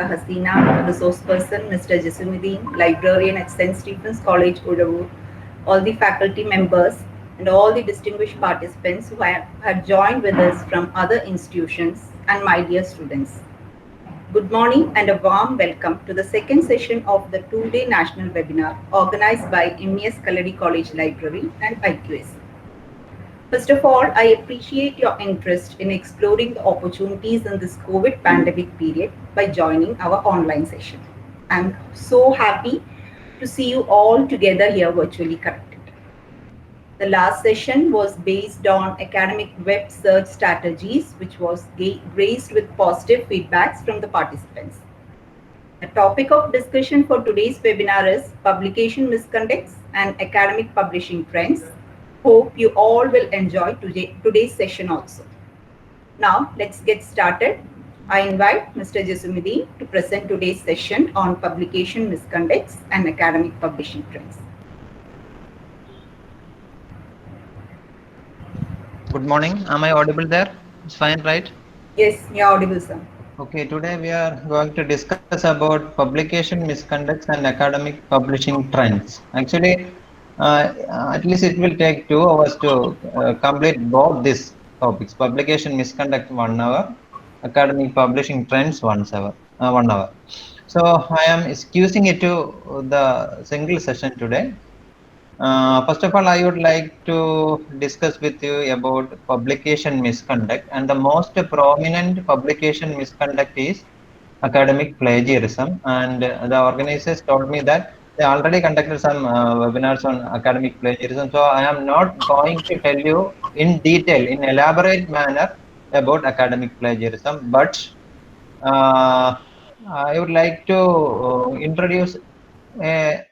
Hasina, resource person, Mr. Jasumuddin, librarian at St. Stephen's College, Udavur, all the faculty members, and all the distinguished participants who have joined with us from other institutions, and my dear students. Good morning and a warm welcome to the second session of the two-day national webinar organized by MES Kalladi College Library and IQAC. First of all, I appreciate your interest in exploring the opportunities in this COVID pandemic period by joining our online session. I'm so happy to see you all together here virtually connected. The last session was based on academic web search strategies, which was graced with positive feedbacks from the participants. The topic of discussion for today's webinar is Publication Misconducts and Academic Publishing Trends. Hope you all will enjoy today's session also. Now, let's get started. I invite Mr. Jasumuddin to present today's session on Publication Misconducts and Academic Publishing Trends. Good morning. Am I audible there? It's fine, right? Yes, you're audible, sir. Okay, today we are going to discuss about publication misconducts and academic publishing trends. Actually, at least it will take 2 hours to complete both these topics. Publication misconduct 1 hour, academic publishing trends 1 hour. 1 hour. So I am excusing it to the single session today. First of all, I would like to discuss with you about publication misconduct, and the most prominent publication misconduct is academic plagiarism. And the organizers told me that they already conducted some webinars on academic plagiarism. So I am not going to tell you in detail, in elaborate manner about academic plagiarism, but I would like to introduce a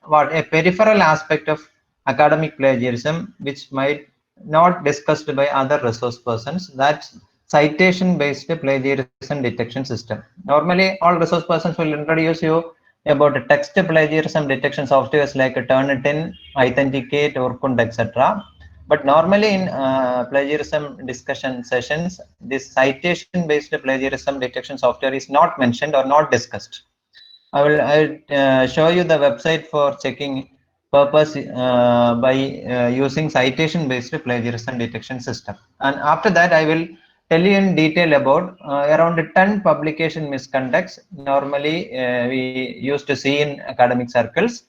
peripheral aspect of academic plagiarism, which might not discussed by other resource persons. That's citation-based plagiarism detection system. Normally, all resource persons will introduce you about text plagiarism detection softwares like Turnitin, Authenticate, Orkund, etc. But normally in plagiarism discussion sessions, this citation-based plagiarism detection software is not mentioned or not discussed. I'll show you the website for checking purpose by using citation-based plagiarism detection system. And after that, I will tell you in detail about around 10 publication misconducts normally we used to see in academic circles.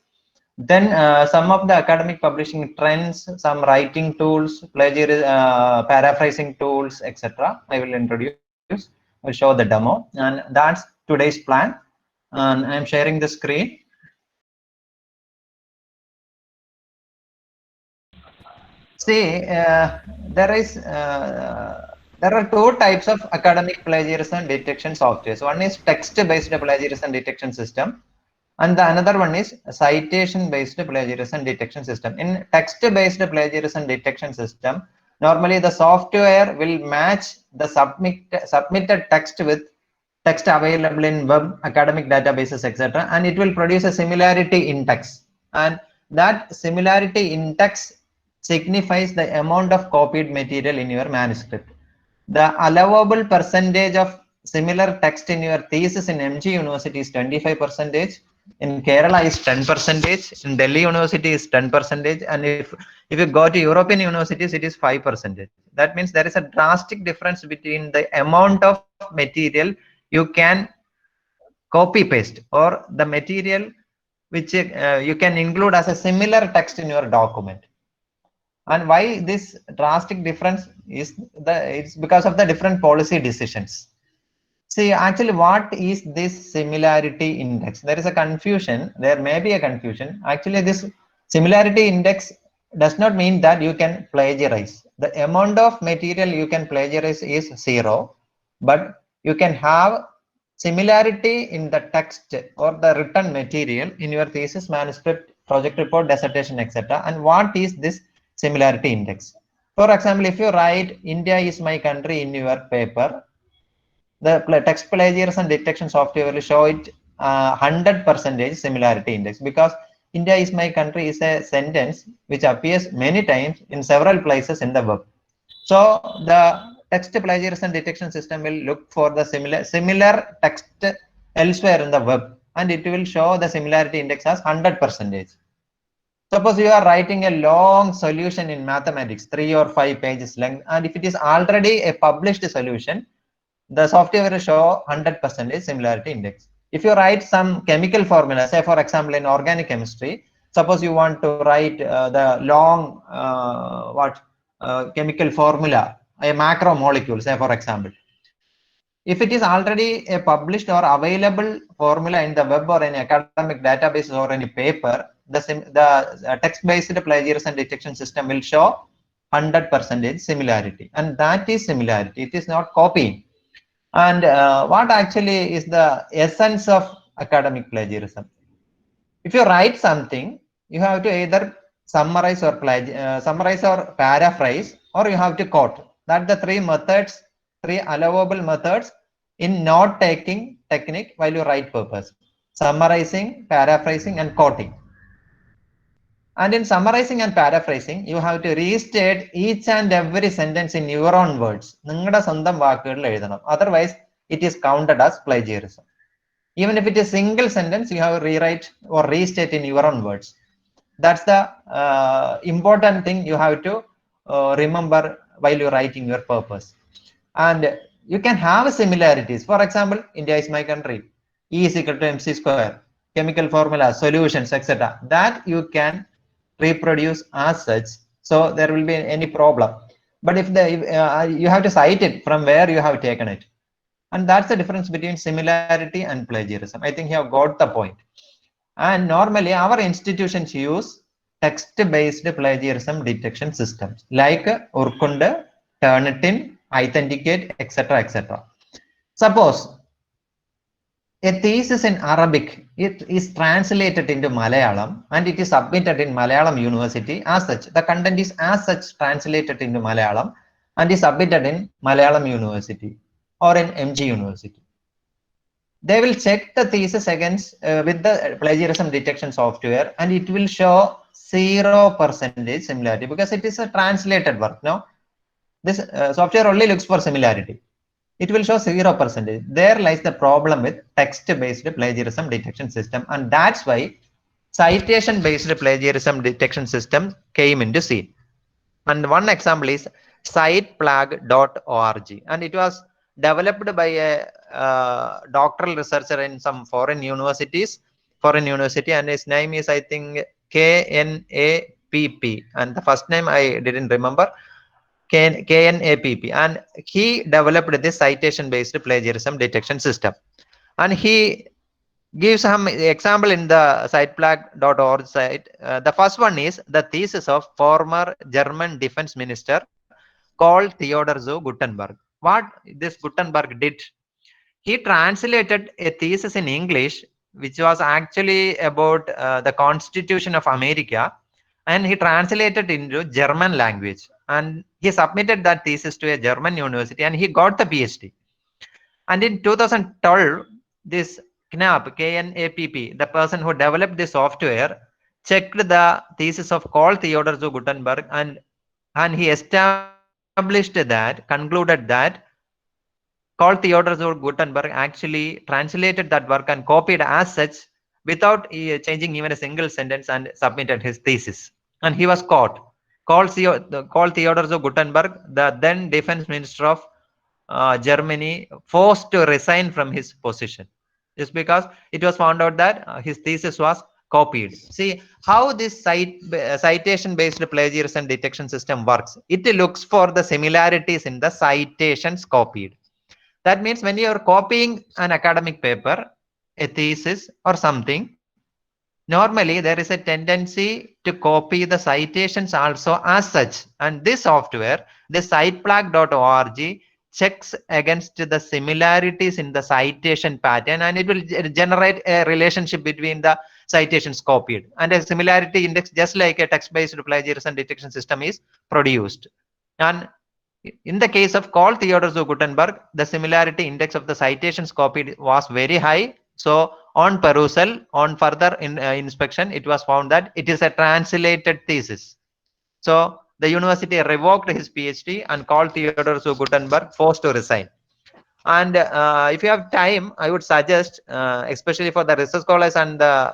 Then some of the academic publishing trends, some writing tools, paraphrasing tools, etc. I will introduce. I'll show the demo, and that's today's plan. And I'm sharing the screen. See, there are 2 types of academic plagiarism detection softwares. One is text-based plagiarism detection system, and the another one is citation-based plagiarism detection system. In text-based plagiarism detection system, normally the software will match the submitted text with text available in web, academic databases, etc., and it will produce a similarity index. And that similarity index signifies the amount of copied material in your manuscript. The allowable percentage of similar text in your thesis in MG University is 25%. In Kerala is 10%. In Delhi University is 10%. And if you go to European universities, it is 5%. That means there is a drastic difference between the amount of material you can copy paste or the material which you can include as a similar text in your document. And why this drastic difference is it's because of the different policy decisions. See, actually, what is this similarity index? There is a confusion. There may be a confusion. Actually, this similarity index does not mean that you can plagiarize. The amount of material you can plagiarize is 0, but you can have similarity in the text or the written material in your thesis, manuscript, project report, dissertation, etc. And what is this similarity index? For example, if you write India is my country in your paper, the text plagiarism detection software will show it 100% similarity index, because India is my country is a sentence which appears many times in several places in the web. So the text plagiarism detection system will look for the similar text elsewhere in the web, and it will show the similarity index as 100%. Suppose you are writing a long solution in mathematics, 3 or 5 pages length, and if it is already a published solution, the software will show 100% similarity index. If you write some chemical formula, say for example in organic chemistry, suppose you want to write the long chemical formula, a macromolecule, say for example. If it is already a published or available formula in the web or any academic database or any paper, the text-based plagiarism detection system will show 100% similarity, and that is similarity. It is not copying. And what actually is the essence of academic plagiarism? If you write something, you have to either summarize or paraphrase, or you have to quote. That the three methods, three allowable methods in note-taking technique while you write papers: summarizing, paraphrasing, and quoting. And in summarizing and paraphrasing, you have to restate each and every sentence in your own words. Otherwise, it is counted as plagiarism. Even if it is single sentence, you have to rewrite or restate in your own words. That's the important thing you have to remember while you're writing your purpose. And you can have similarities. For example, India is my country. E is equal to mc square. Chemical formula, solutions, etc. That you can reproduce as such, so there will be any problem. But if you have to cite it from where you have taken it, and that's the difference between similarity and plagiarism. I think you have got the point. And normally our institutions use text-based plagiarism detection systems like Urkund, Turnitin, Authenticate, etc., etc. Suppose a thesis in Arabic, it is translated into Malayalam and it is submitted in Malayalam University as such. The content is as such translated into Malayalam and is submitted in Malayalam University or in MG University. They will check the thesis against with the plagiarism detection software, and it will show 0% similarity because it is a translated work. No, this software only looks for similarity. It will show 0%. There lies the problem with text-based plagiarism detection system, and that's why citation-based plagiarism detection system came into scene. And one example is citeplag.org, and it was developed by a doctoral researcher in some foreign university, and his name is, I think, KNAPP, and the first name I didn't remember. KNAPP, and he developed this citation-based plagiarism detection system. And he gives some example in the citeplag.org site. The first one is the thesis of former German defense minister called Theodor zu Guttenberg. What this Guttenberg did, he translated a thesis in English, which was actually about the Constitution of America, and he translated into German language. And he submitted that thesis to a German university, and he got the PhD. And in 2012, this KNAPP, the person who developed this software, checked the thesis of Karl Theodor zu Guttenberg, and he concluded that Karl Theodor zu Guttenberg actually translated that work and copied as such without changing even a single sentence, and submitted his thesis. And he was caught. Karl Theodor zu Guttenberg, the then defense minister of Germany, forced to resign from his position just because it was found out that his thesis was copied. See how this citation-based plagiarism detection system works. It looks for the similarities in the citations copied. That means when you are copying an academic paper, a thesis or something, normally there is a tendency to copy the citations also as such. And this software, the citeplag.org, checks against the similarities in the citation pattern, and it will generate a relationship between the citations copied, and a similarity index, just like a text-based plagiarism detection system, is produced. And in the case of Karl Theodor zu Guttenberg, the similarity index of the citations copied was very high. So on perusal, on further inspection, it was found that it is a translated thesis. So the university revoked his PhD, and Karl Theodor zu Guttenberg forced to resign. And if you have time, I would suggest, especially for the research scholars and the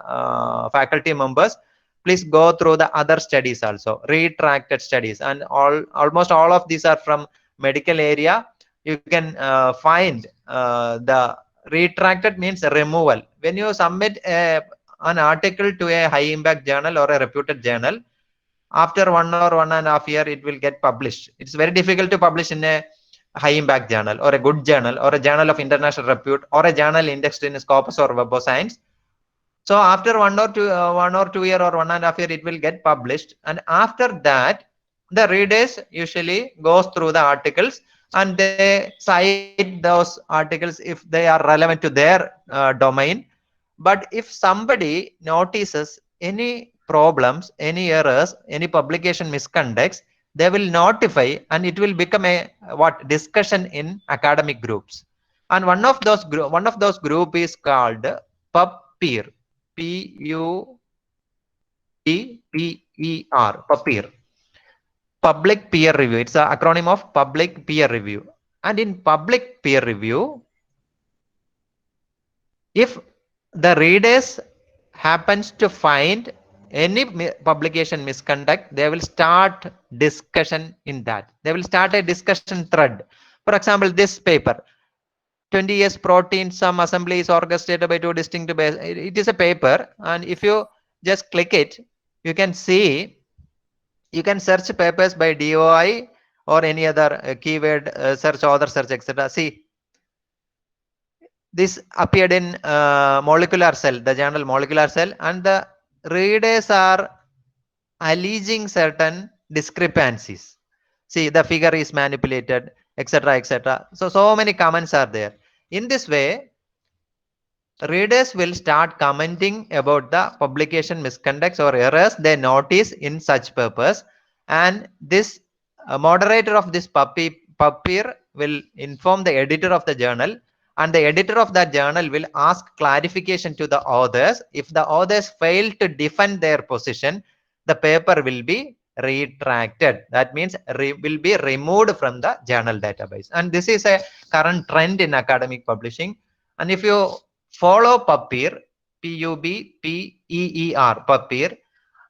faculty members, please go through the other studies also, retracted studies, and almost all of these are from medical area. You can find the retracted means removal. When you submit an article to a high impact journal or a reputed journal, after 1 or 1.5 years it will get published. It's very difficult to publish in a high impact journal or a good journal or a journal of international repute or a journal indexed in Scopus or Web of Science. So after 1 or 2 year or 1.5 year, it will get published, and after that, the readers usually goes through the articles and they cite those articles if they are relevant to their domain. But if somebody notices any problems, any errors, any publication misconducts, they will notify, and it will become a what discussion in academic groups. And one of those group is called pub peer. PUPPER, PUPPER, public peer review. It's an acronym of public peer review. And in public peer review, if the readers happens to find any publication misconduct, they will start discussion in that. They will start a discussion thread. For example, this paper, 20 years protein some assembly is orchestrated by two distinct base. It is a paper, and if you just click it, you can see, you can search papers by DOI or any other keyword search, author search, etc. See, this appeared in Molecular Cell, the journal Molecular Cell, and the readers are alleging certain discrepancies. See, the figure is manipulated, etc., etc. So many comments are there. In this way, readers will start commenting about the publication misconducts or errors they notice in such papers, and this moderator of this paper will inform the editor of the journal, and the editor of that journal will ask clarification to the authors. If the authors fail to defend their position, the paper will be retracted. That means will be removed from the journal database. And this is a current trend in academic publishing. And if you follow PubPeer, PUBPEER, PubPeer,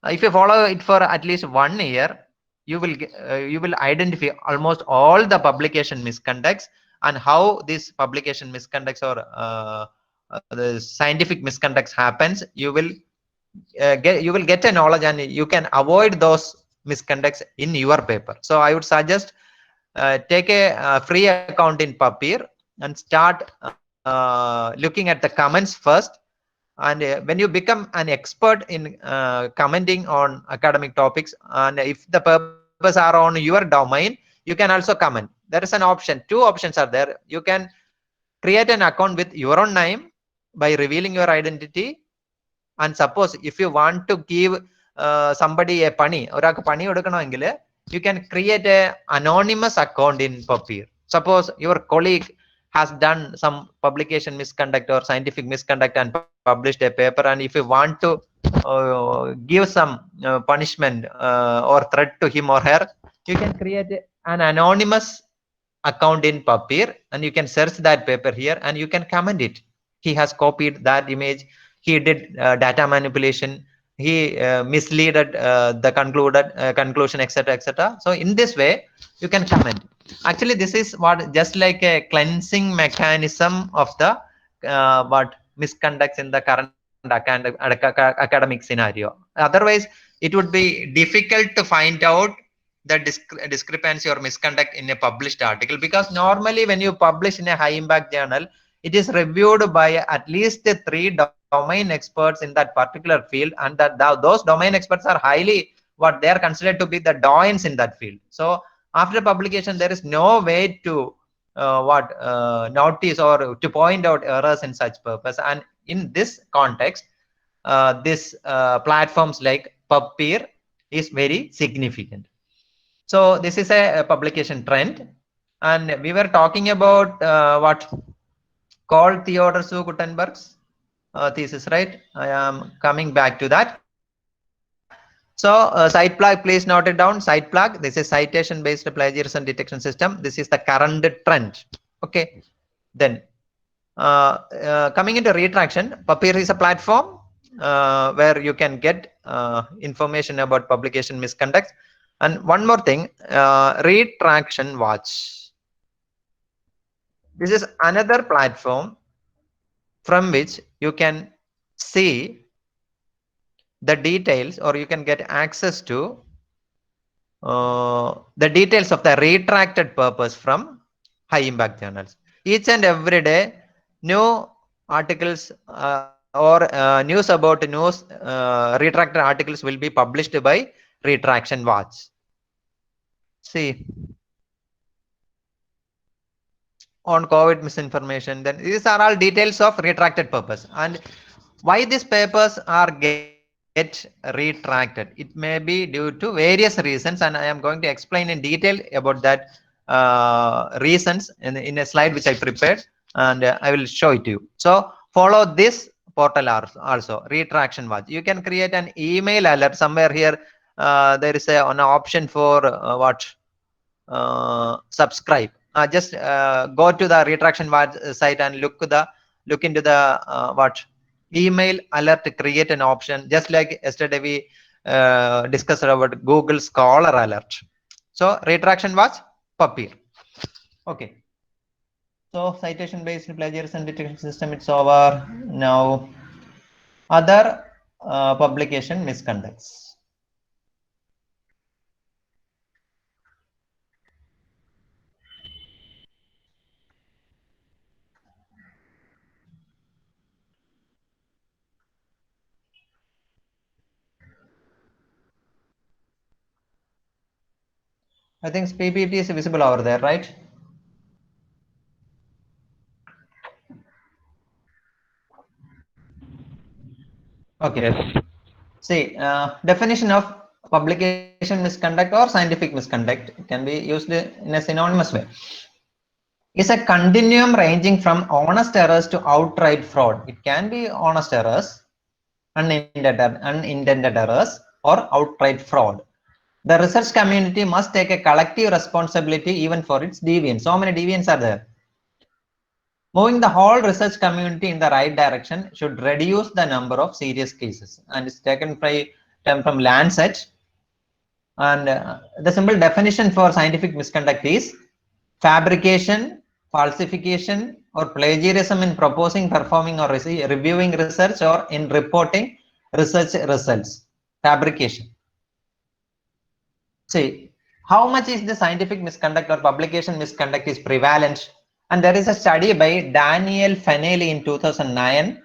if you follow it for at least 1 year, you will identify almost all the publication misconducts and how these publication misconducts or the scientific misconducts happens. You will get a knowledge, and you can avoid those misconducts in your paper. So I would suggest take a free account in PubPeer and start looking at the comments first. And when you become an expert in commenting on academic topics, and if the papers are on your domain, you can also comment. There is an option, two options are there. You can create an account with your own name by revealing your identity. And suppose if you want to give somebody a pani, you can create a anonymous account in PubPeer. Suppose your colleague has done some publication misconduct or scientific misconduct and published a paper, and if you want to give some punishment or threat to him or her, you can create an anonymous account in PubPeer, and you can search that paper here and you can comment it. He has copied that image, he did data manipulation, he misleaded the conclusion, etc., etc. So in this way you can comment. Actually, this is what just like a cleansing mechanism of the what misconducts in the current academic scenario. Otherwise it would be difficult to find out the discrepancy or misconduct in a published article, because normally when you publish in a high impact journal, it is reviewed by at least 3 domain experts in that particular field, and those domain experts are highly what they are considered to be the doyens in that field. So after publication there is no way to notice or to point out errors in such purpose. And in this context, this platforms like PubPeer is very significant. So this is a publication trend, and we were talking about what called Theodor Gutenberg's thesis, right? I am coming back to that. So site plug, please note it down. Site plug, this is citation based plagiarism detection system. This is the current trend. Okay. Then coming into retraction, Papier is a platform where you can get information about publication misconduct. And one more thing, Retraction Watch. This is another platform from which you can see the details, or you can get access to the details of the retracted purpose from high impact journals. Each and every day, new articles or news about news retracted articles will be published by Retraction Watch. See, on COVID misinformation, then these are all details of retracted purpose. And why these papers are get retracted, it may be due to various reasons, and I am going to explain in detail about that reasons in a slide which I prepared, and I will show it to you. So follow this portal also, Retraction Watch. You can create an email alert somewhere here. There is an option for subscribe. Just go to the Retraction Watch site and look into the email alert. Create an option, just like yesterday we discussed about Google Scholar alert. So Retraction Watch, Papier. Okay. So citation based plagiarism detection system, it's over. Now other publication misconducts. I think PPT is visible over there, right? Okay. Yes. See, definition of publication misconduct or scientific misconduct can be used in a synonymous way. It's a continuum ranging from honest errors to outright fraud. It can be honest errors, unintended errors, or outright fraud. The research community must take a collective responsibility even for its deviance. So many deviants are there. Moving the whole research community in the right direction should reduce the number of serious cases. And it's taken from Lancet. And the simple definition for scientific misconduct is fabrication, falsification, or plagiarism in proposing, performing, or reviewing research, or in reporting research results. Fabrication. See, how much is the scientific misconduct or publication misconduct is prevalent? And there is a study by Daniel Fanelli in 2009,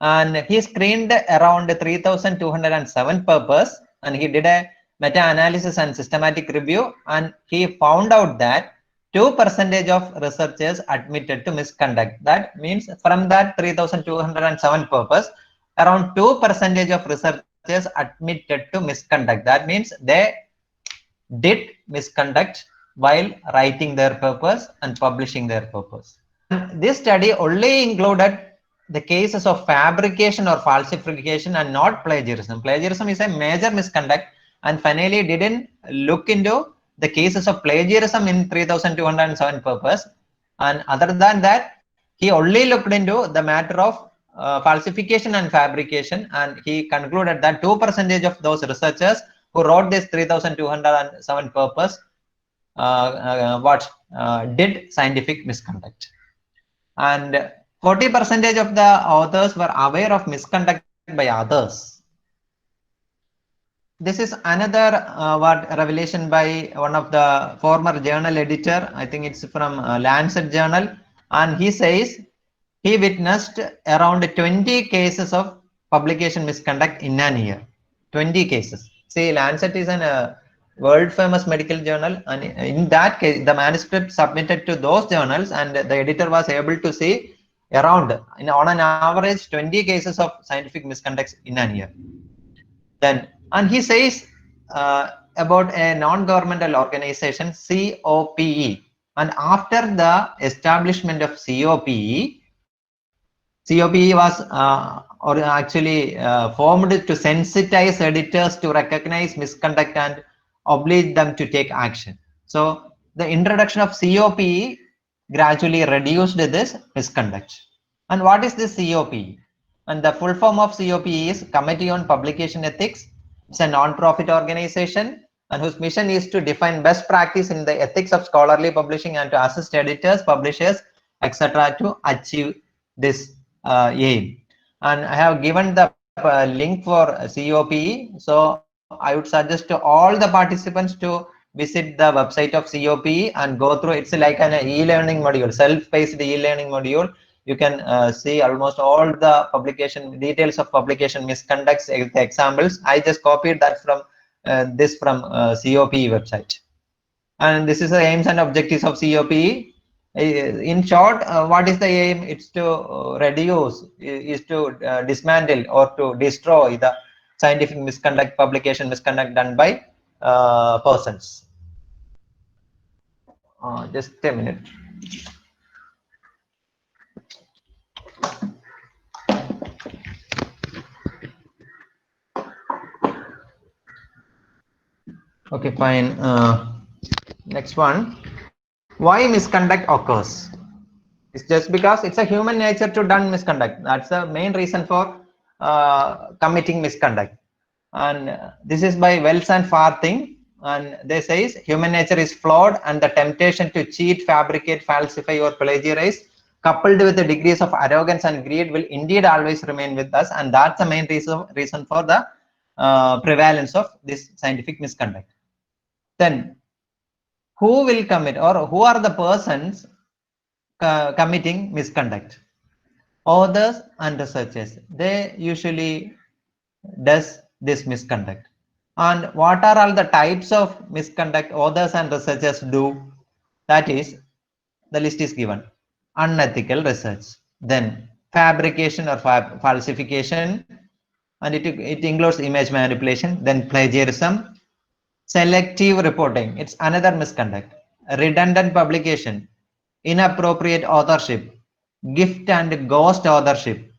and he screened around 3,207 papers, and he did a meta-analysis and systematic review, and he found out that 2% of researchers admitted to misconduct. That means from that 3,207 papers, around 2% of researchers admitted to misconduct. That means they did misconduct while writing their papers and publishing their papers. This study only included the cases of fabrication or falsification and not plagiarism. Plagiarism is a major misconduct, and Fanelli didn't look into the cases of plagiarism in 3,207 papers. And other than that, he only looked into the matter of falsification and fabrication, and he concluded that 2% of those researchers who wrote this 3,207 papers did scientific misconduct. And 40% of the authors were aware of misconduct by others. This is another revelation by one of the former journal editor. I think it's from Lancet journal, and he says he witnessed around 20 cases of publication misconduct in an year. 20 cases. See, Lancet is an world famous medical journal, and in that case the manuscript submitted to those journals, and the editor was able to see around on an average 20 cases of scientific misconducts in a year. Then, and he says about a non-governmental organization, COPE, and after the establishment of COPE was formed to sensitize editors to recognize misconduct and oblige them to take action. So the introduction of COPE gradually reduced this misconduct. And what is this COPE? And the full form of COPE is Committee on Publication Ethics. It's a non-profit organization and whose mission is to define best practice in the ethics of scholarly publishing and to assist editors, publishers, etc. to achieve this aim. And I have given the link for COPE. So I would suggest to all the participants to visit the website of COPE and go through. It's like an e-learning module, self-paced e-learning module. You can see almost all the publication details of publication misconducts, examples. I just copied that from this from COPE website. And this is the aims and objectives of COPE. In short, what is the aim? It's to reduce, is to dismantle or to destroy the scientific misconduct, publication misconduct done by persons. Just a minute. Okay, fine. Next one. Why misconduct occurs? It's just because it's a human nature to done misconduct. That's the main reason for committing misconduct. And this is by Wells and Farr thing. And they say human nature is flawed and the temptation to cheat, fabricate, falsify or plagiarize coupled with the degrees of arrogance and greed will indeed always remain with us. And that's the main reason for the prevalence of this scientific misconduct. Then who will commit or who are the persons committing misconduct? Authors and researchers. They usually does this misconduct. And what are all the types of misconduct authors and researchers do? That is, the list is given. Unethical research, then fabrication or falsification, and it includes image manipulation, then plagiarism, selective reporting, it's another misconduct, redundant publication, inappropriate authorship, gift and ghost authorship,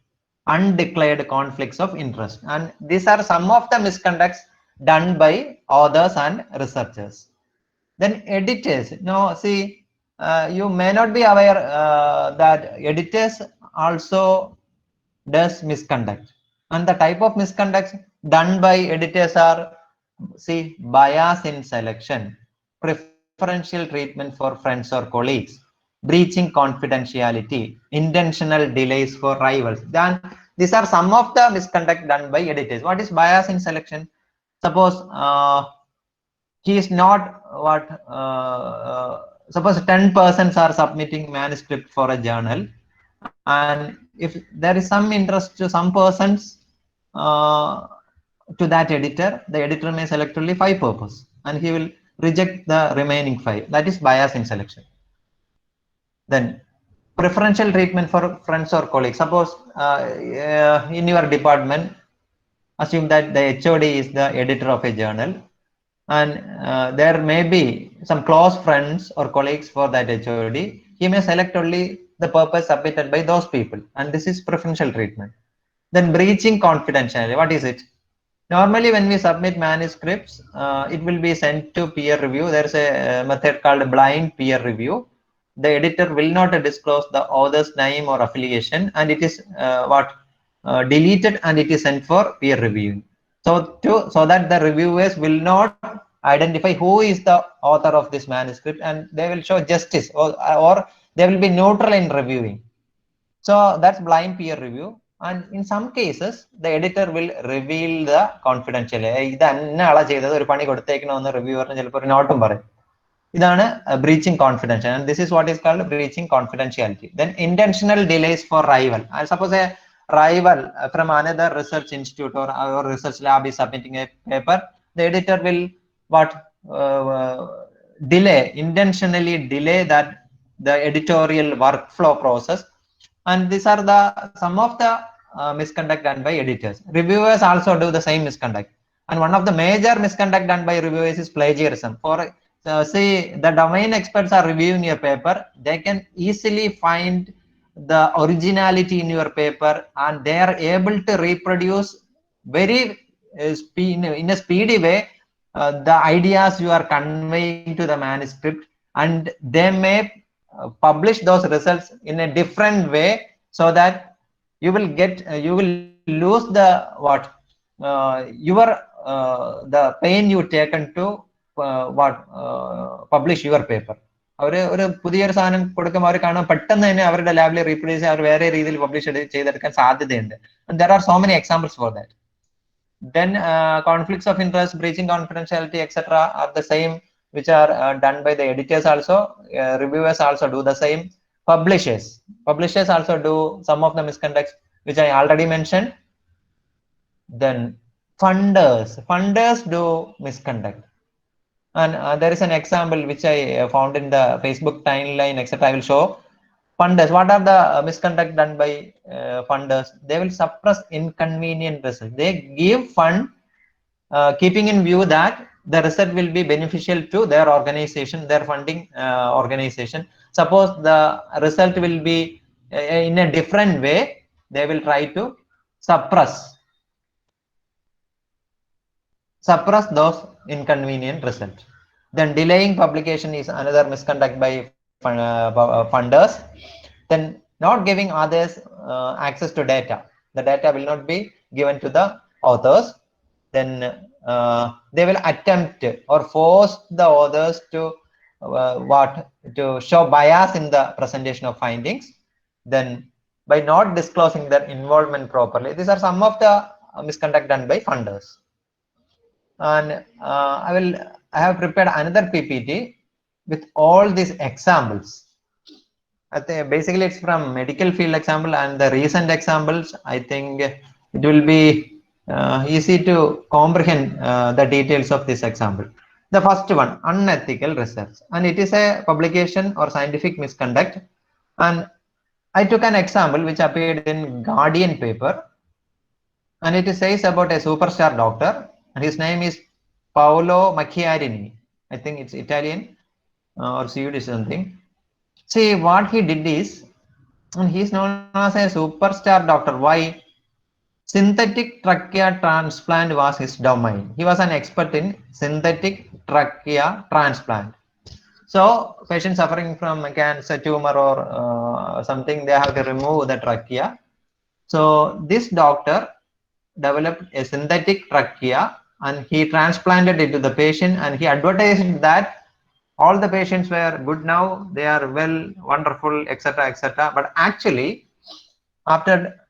undeclared conflicts of interest. And these are some of the misconducts done by authors and researchers. Then editors. Now, see, you may not be aware that editors also does misconduct. And the type of misconducts done by editors are, see, bias in selection, preferential treatment for friends or colleagues, breaching confidentiality, intentional delays for rivals. Then these are some of the misconduct done by editors. What is bias in selection? Suppose he is not what suppose 10 persons are submitting manuscript for a journal, and if there is some interest to some persons to that editor, the editor may select only 5 purpose and he will reject the remaining 5. That is bias in selection. Then preferential treatment for friends or colleagues. Suppose in your department, assume that the HOD is the editor of a journal, and there may be some close friends or colleagues for that HOD. He may select only the purpose submitted by those people, and this is preferential treatment. Then breaching confidentiality. What is it? Normally, when we submit manuscripts, it will be sent to peer review. There is a method called blind peer review. The editor will not disclose the author's name or affiliation, and it is deleted and it is sent for peer reviewing. So that the reviewers will not identify who is the author of this manuscript, and they will show justice, or they will be neutral in reviewing. So that's blind peer review. And in some cases, the editor will reveal the confidentiality. Breaching confidentiality, and this is what is called breaching confidentiality. Then intentional delays for rival. And suppose a rival from another research institute or research lab is submitting a paper, the editor will intentionally delay that the editorial workflow process. And these are some of the misconduct done by editors. Reviewers also do the same misconduct. And one of the major misconduct done by reviewers is plagiarism. For say the domain experts are reviewing your paper, they can easily find the originality in your paper, and they are able to reproduce very in a speedy way the ideas you are conveying to the manuscript, and they may publish those results in a different way, so that you will get you will lose the what your the pain you taken to publish your paper. അവര് ഒരു പുതിയൊരു സാധനം കൊടുക്കുമ്പോൾ അവർ കാണാൻ പെട്ടെന്ന് തന്നെ അവരുടെ ലാബിൽ റീപ്രൊഡ്യൂസ് അവർ വേറെ രീതിയിൽ പബ്ലിഷ് ചെയ്തെടുക്കാൻ സാധ്യതയുണ്ട്. There are so many examples for that. Then conflicts of interest, breaching confidentiality, etc. are the same, which are done by the editors also. Reviewers also do the same. Publishers also do some of the misconducts, which I already mentioned. Then funders do misconduct. And there is an example which I found in the Facebook timeline, etc. I will show. Funders, what are the misconduct done by funders? They will suppress inconvenient results. They give fund, keeping in view that the result will be beneficial to their organization, their funding organization. Suppose the result will be in a different way, they will try to suppress those inconvenient results. Then delaying publication is another misconduct by funders. Then not giving others access to data. The data will not be given to the authors. Then they will attempt or force the authors to to show bias in the presentation of findings. Then by not disclosing their involvement properly. These are some of the misconduct done by funders. And I have prepared another PPT with all these examples. I think basically it's from medical field example, and the recent examples, I think it will be easy to comprehend the details of this example. The first one, unethical research, and it is a publication or scientific misconduct. And I took an example which appeared in Guardian paper, and it says about a superstar doctor, and his name is Paolo Macchiarini. I think it's Italian or Swedish something. See, what he did is, and he's known as a superstar doctor. Why? Synthetic trachea transplant was his domain. He was an expert in synthetic trachea transplant. So patients suffering from cancer, tumor, or something, they have to remove the trachea. So this doctor developed a synthetic trachea, and he transplanted it to the patient, and he advertised that all the patients were good now, they are well, wonderful, etc., etc. But actually, after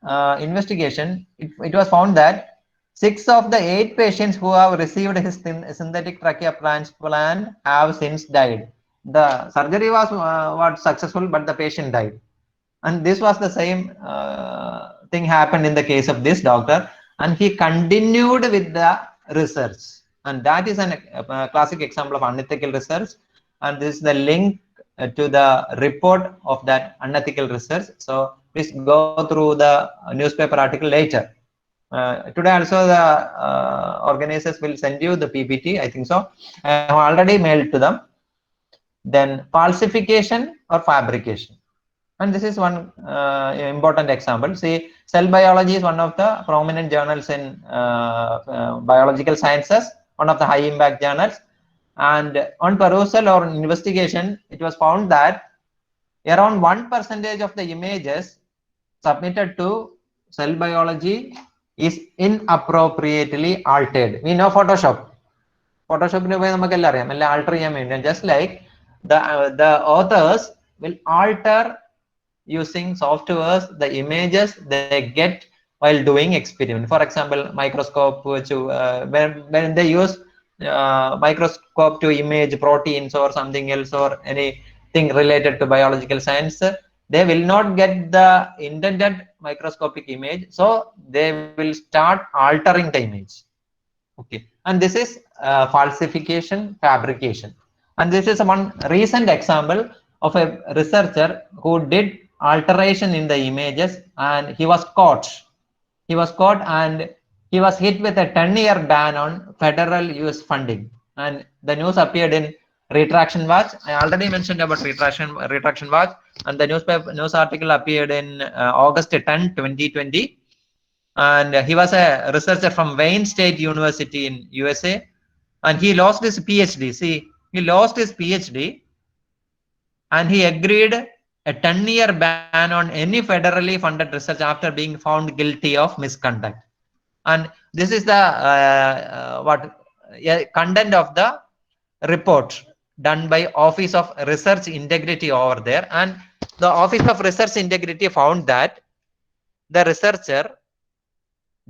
investigation, it was found that 6 of the 8 patients who have received his synthetic trachea transplant have since died. The surgery was successful, but the patient died. And this was the same thing happened in the case of this doctor, and he continued with the research. And that is a classic example of unethical research. And this is the link to the report of that unethical research. So please go through the newspaper article later. Today also the organizers will send you the PPT, I think so. I have already mailed to them. Then falsification or fabrication. And this is one important example. See, Cell Biology is one of the prominent journals in biological sciences, one of the high impact journals. And on perusal or investigation, it was found that around 1% of the images submitted to Cell Biology is inappropriately altered. We know Photoshop. Photoshop alter cheyan, just like the authors will alter using softwares the images they get while doing experiment. For example, microscope when they use microscope to image proteins or something else or anything related to biological science, they will not get the intended microscopic image, so they will start altering the image. Okay, and this is falsification, fabrication. And this is one recent example of a researcher who did alteration in the images, and he was caught and he was hit with a 10-year ban on federal US funding. And the news appeared in Retraction Watch. I already mentioned about Retraction Watch, and the news article appeared in August 10, 2020. And he was a researcher from Wayne State University in USA, and he lost his PhD. See, he lost his PhD and he agreed a 10-year ban on any federally funded research after being found guilty of misconduct. And this is the content of the report done by Office of Research Integrity over there. And the Office of Research Integrity found that the researcher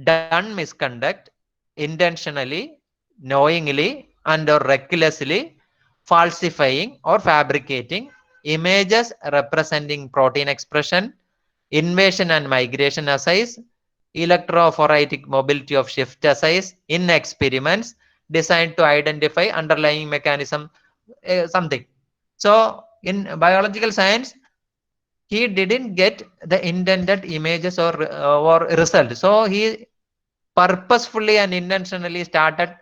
done misconduct intentionally, knowingly, and or recklessly falsifying or fabricating images representing protein expression, invasion and migration assays, electrophoretic mobility of shift assays in experiments designed to identify underlying mechanism, something. So in biological science, he didn't get the intended images or result. So he purposefully and intentionally started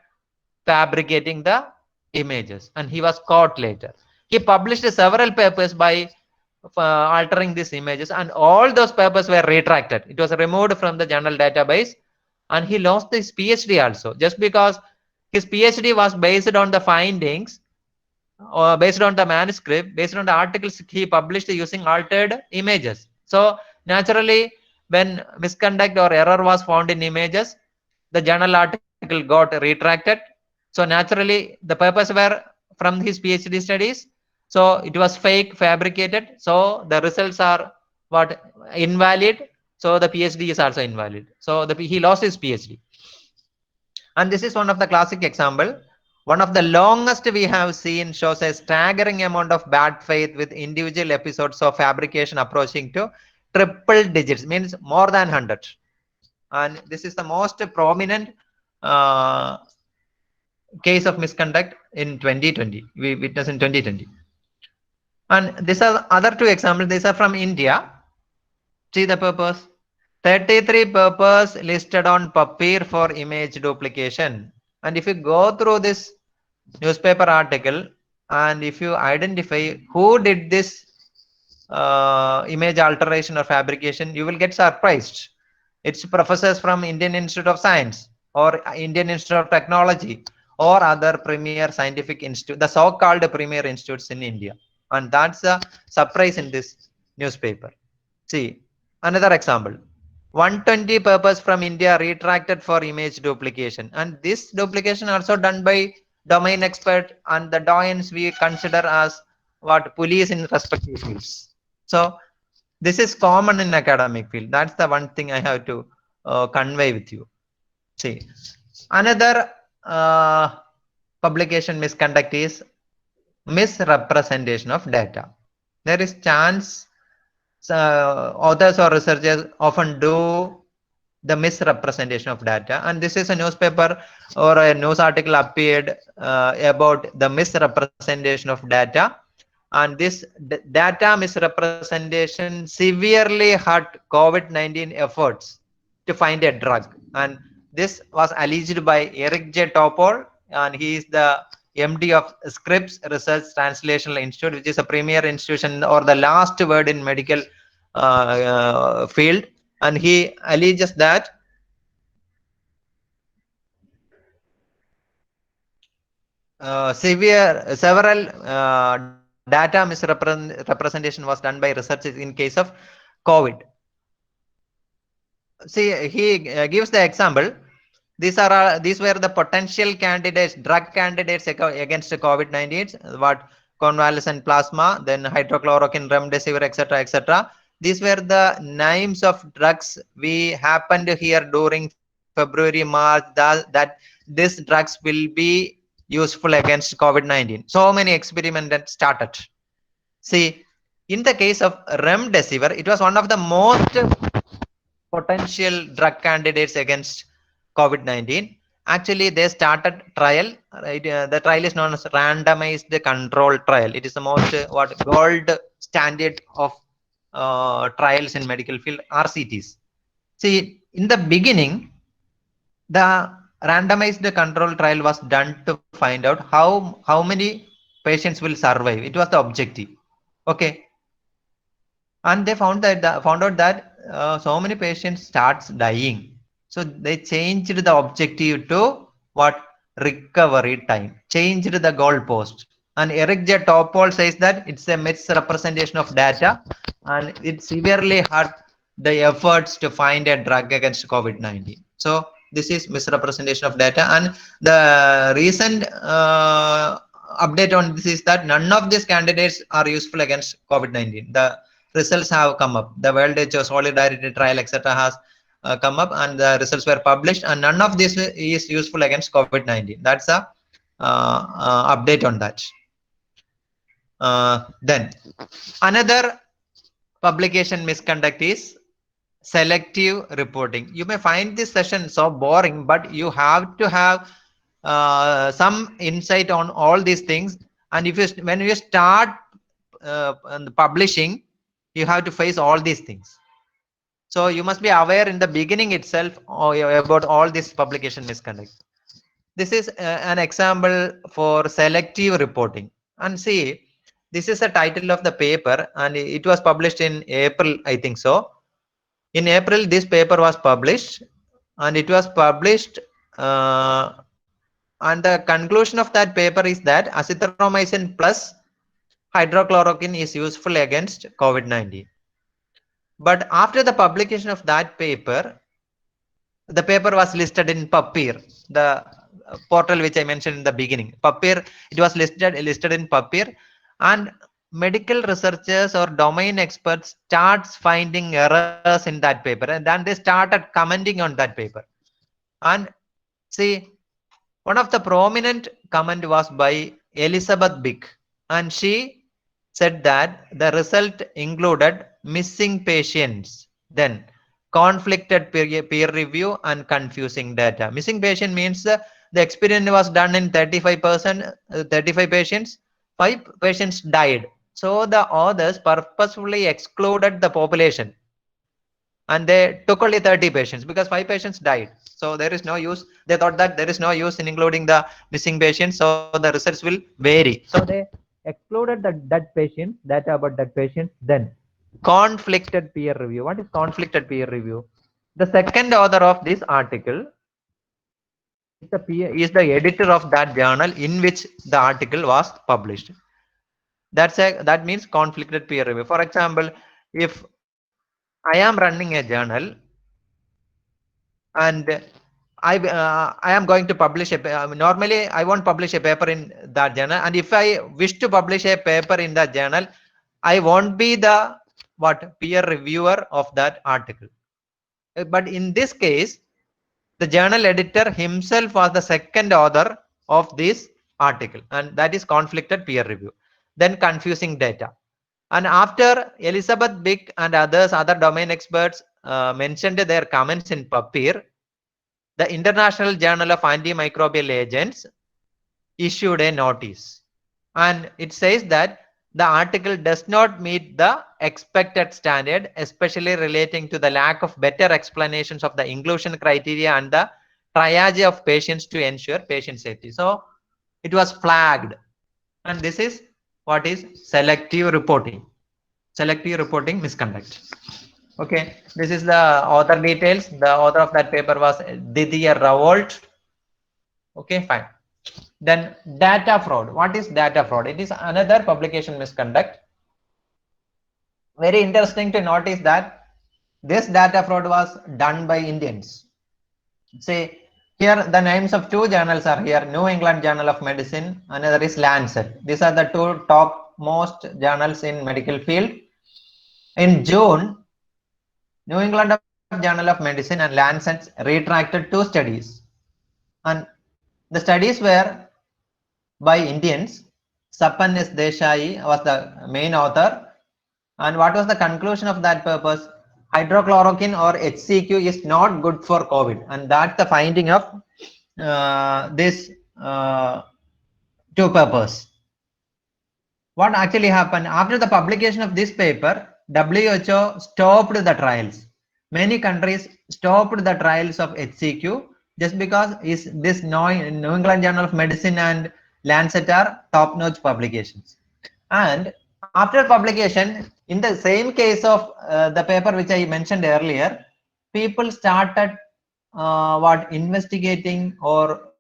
fabricating the images, and he was caught later. He published several papers by altering these images, and all those papers were retracted. It was removed from the journal database, and he lost his PhD also, just because his PhD was based on the findings, or based on the manuscript, based on the articles he published using altered images. So naturally, when misconduct or error was found in images, the journal article got retracted. So naturally, the papers were from his PhD studies. So it was fake, fabricated. So the results are what, invalid. So the PhD is also invalid. So he lost his PhD. And this is one of the classic example. One of the longest we have seen shows a staggering amount of bad faith with individual episodes of fabrication approaching to triple digits, means more than 100. And this is the most prominent case of misconduct in 2020. We witnessed in 2020. And these are other two examples. These are from India. See the purpose. 33 purpose listed on paper for image duplication. And if you go through this newspaper article, and if you identify who did this image alteration or fabrication, you will get surprised. It's professors from Indian Institute of Science or Indian Institute of Technology or other premier scientific institute, the so-called premier institutes in India. And that's a surprise in this newspaper. See, another example. 120 papers from India retracted for image duplication. And this duplication also done by domain expert and the doyens we consider as what, police in respective fields. So this is common in academic field. That's the one thing I have to convey with you. See, another publication misconduct is misrepresentation of data. There is chance authors or researchers often do the misrepresentation of data, and this is a newspaper or a news article appeared about the misrepresentation of data, and this data misrepresentation severely hurt COVID-19 efforts to find a drug. And this was alleged by Eric J. Topol, and he is the MD of Scripps Research Translational Institute, which is a premier institution or the last word in medical field. And he alleges that several data misrepresentation was done by researchers in case of COVID. See, he gives the example. These were the potential candidates, drug candidates against COVID-19. What, convalescent plasma, then hydrochloroquine, remdesivir, etc., etc. These were the names of drugs we happened to hear during February, March, that these drugs will be useful against COVID-19. So many experiments started. See, in the case of remdesivir, it was one of the most potential drug candidates against COVID-19. Actually, they started trial. Right? The trial is known as randomized control trial. It is the most gold standard of trials in medical field, RCTs. See, in the beginning, the randomized control trial was done to find out how many patients will survive. It was the objective. Okay, and they found out that so many patients starts dying. So they changed the objective to what, recovery time, changed the goalpost, And Eric J. Topol says that it's a misrepresentation of data and it severely hurt the efforts to find a drug against COVID-19. So this is misrepresentation of data, and the recent update on this is that none of these candidates are useful against COVID-19. The results have come up. The World WHO Solidarity Trial, etc., has come up, and the results were published, and none of this is useful against COVID-19. That's a update on that. Then another publication misconduct is selective reporting. You may find this session so boring, but you have to have some insight on all these things. And if you when you start publishing, you have to face all these things. So you must be aware in the beginning itself about all this publication misconduct. This is an example for selective reporting. And see, this is the title of the paper, and it was published in April, I think so. In April, this paper was published, and it was published, and the conclusion of that paper is that azithromycin plus hydrochloroquine is useful against COVID-19. But after the publication of that paper, the paper was listed in PubPeer, the portal which I mentioned in the beginning. PubPeer, it was listed in PubPeer, and medical researchers or domain experts starts finding errors in that paper, and then they started commenting on that paper. And see, one of the prominent comment was by Elizabeth Bick, and she said that the result included missing patients, then conflicted peer review, and confusing data. Missing patient means the experiment was done in 35 patients, 5 patients died. So the authors purposefully excluded the population, and they took only 30 patients because 5 patients died. So there is no use. They thought that there is no use in including the missing patients, so the results will vary. So they excluded the dead patients, data about dead patients. Then conflicted peer review. What is conflicted peer review? The second author of this article is the editor of that journal in which the article was published. That means conflicted peer review. For example, if I am running a journal and I am going to publish normally I won't publish a paper in that journal, and if I wish to publish a paper in that journal, I won't be the peer reviewer of that article. But in this case, the journal editor himself was the second author of this article, and that is conflicted peer review. Then confusing data. And after Elizabeth Bick and other domain experts mentioned their comments in PubPeer, the International Journal of Antimicrobial Agents issued a notice, and it says that the article does not meet the expected standard, especially relating to the lack of better explanations of the inclusion criteria and the triage of patients to ensure patient safety. So it was flagged, and this is what is selective reporting. Selective reporting misconduct. Okay, this is the author details. The author of that paper was Didier Raoult. Okay, fine. Then data fraud. What is data fraud? It is another publication misconduct. Very interesting to notice that this data fraud was done by Indians. Say here the names of 2 journals are here: New England Journal of Medicine, another is Lancet. These are the 2 top most journals in medical field. In June, New England Journal of Medicine and Lancet retracted 2 studies, and the studies were by Indians. Sapan S. Desai was the main author, and what was the conclusion of that purpose? Hydrochloroquine or HCQ is not good for COVID, and that's the finding of this 2 papers. What actually happened after the publication of this paper? WHO stopped the trials. Many countries stopped the trials of HCQ just because this New England Journal of Medicine and Lancet are top-notch publications. And after publication, in the same case of the paper which I mentioned earlier, people started investigating or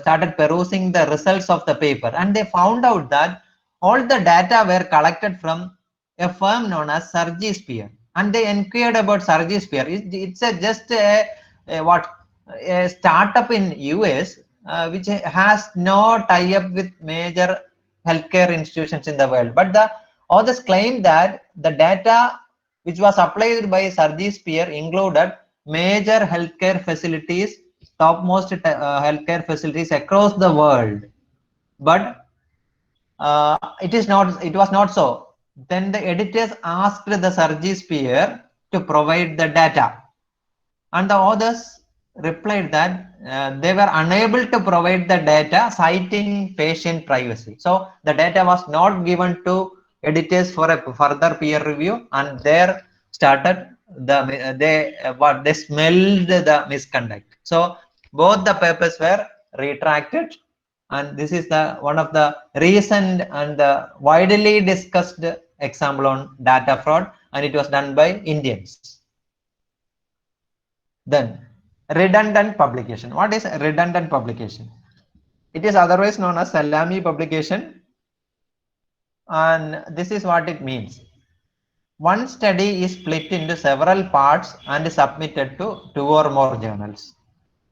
started perusing the results of the paper, and they found out that all the data were collected from a firm known as Surgisphere, and they inquired about Surgisphere. It's just a startup in US which has no tie-up with major healthcare institutions in the world. But the authors claim that the data which was applied by Surgisphere included major healthcare facilities, topmost healthcare facilities across the world. But it was not so. Then the editors asked the Surgisphere to provide the data, and the authors replied that they were unable to provide the data, citing patient privacy. So the data was not given to editors for a further peer review, and there started they smelled the misconduct. So both the papers were retracted, and this is the one of the recent and the widely discussed example on data fraud, and it was done by Indians. Then redundant publication. What is redundant publication? It is otherwise known as salami publication, and this is what it means. One study is split into several parts and submitted to 2 or more journals,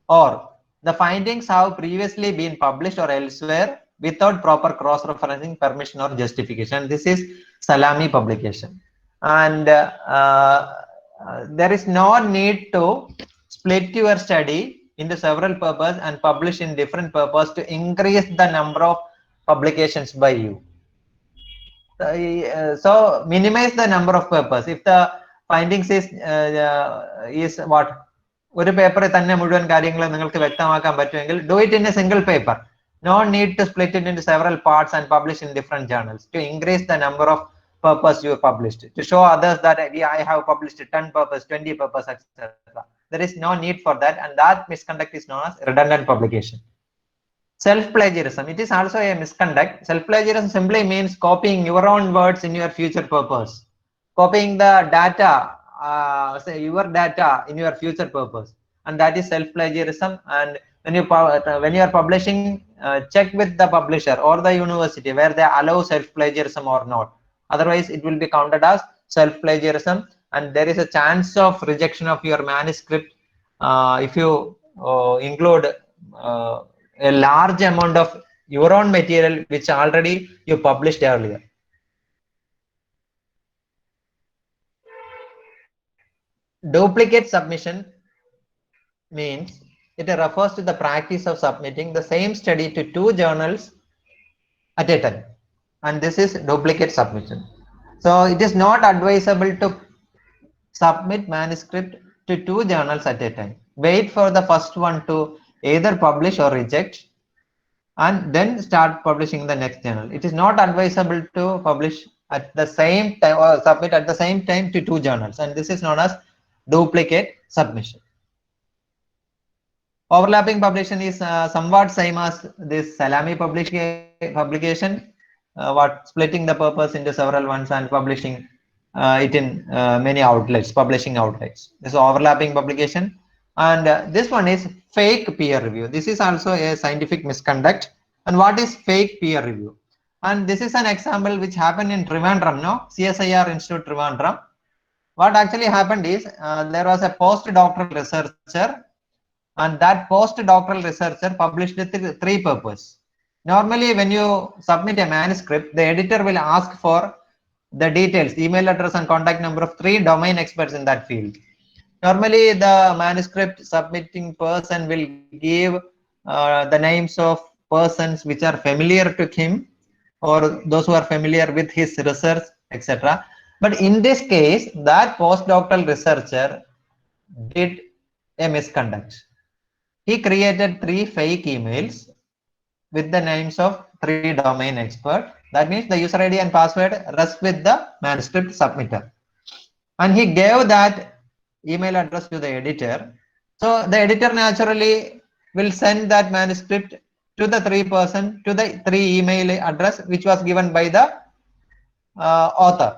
or the findings have previously been published or elsewhere without proper cross-referencing, permission, or justification. This is salami publication, and there is no need to split your study into several papers and publish in different papers to increase the number of publications by you. So minimize the number of papers. If the findings is what ഒരു പേപ്പറിൽ തന്നെ മുഴുവൻ കാര്യങ്ങൾ നിങ്ങൾക്ക് വ്യക്തമാക്കാൻ പറ്റുമെങ്കിൽ do it in a single paper. No need to split it into several parts and publish in different journals to increase the number of papers you published, to show others that I have published 10 papers, 20 papers, etc. There is no need for that, and that misconduct is known as redundant publication. Self-plagiarism, it is also a misconduct. Self-plagiarism simply means copying your own words in your future purpose, copying the data, say your data in your future purpose, and that is self-plagiarism. And when you are publishing, check with the publisher or the university where they allow self-plagiarism or not. Otherwise, it will be counted as self-plagiarism, and there is a chance of rejection of your manuscript if you include a large amount of your own material which already you published earlier. Duplicate submission means it refers to the practice of submitting the same study to 2 journals at a time, and this is duplicate submission. So it is not advisable to submit manuscript to 2 journals at a time. Wait for the first one to either publish or reject, and then start publishing the next journal. It is not advisable to publish at the same time or submit at the same time to 2 journals, and this is known as duplicate submission. Overlapping publication is somewhat same as this salami publication, what splitting the purpose into several ones and publishing it in many outlets, publishing outlets. This is overlapping publication. And this one is fake peer review. This is also a scientific misconduct. And what is fake peer review? And this is an example which happened in Trivandrum, no? CSIR Institute Trivandrum. What actually happened is there was a postdoctoral researcher, and that postdoctoral researcher published 3 papers. Normally, when you submit a manuscript, the editor will ask for the details, email address and contact number of 3 domain experts in that field. Normally, the manuscript submitting person will give the names of persons which are familiar to him or those who are familiar with his research, etc. But in this case, that postdoctoral researcher did a misconduct. He created 3 fake emails with the names of 3 domain experts. That means the user ID and password rest with the manuscript submitter. And he gave that email address to the editor. So the editor naturally will send that manuscript to the 3 person, to the 3 email address which was given by the author.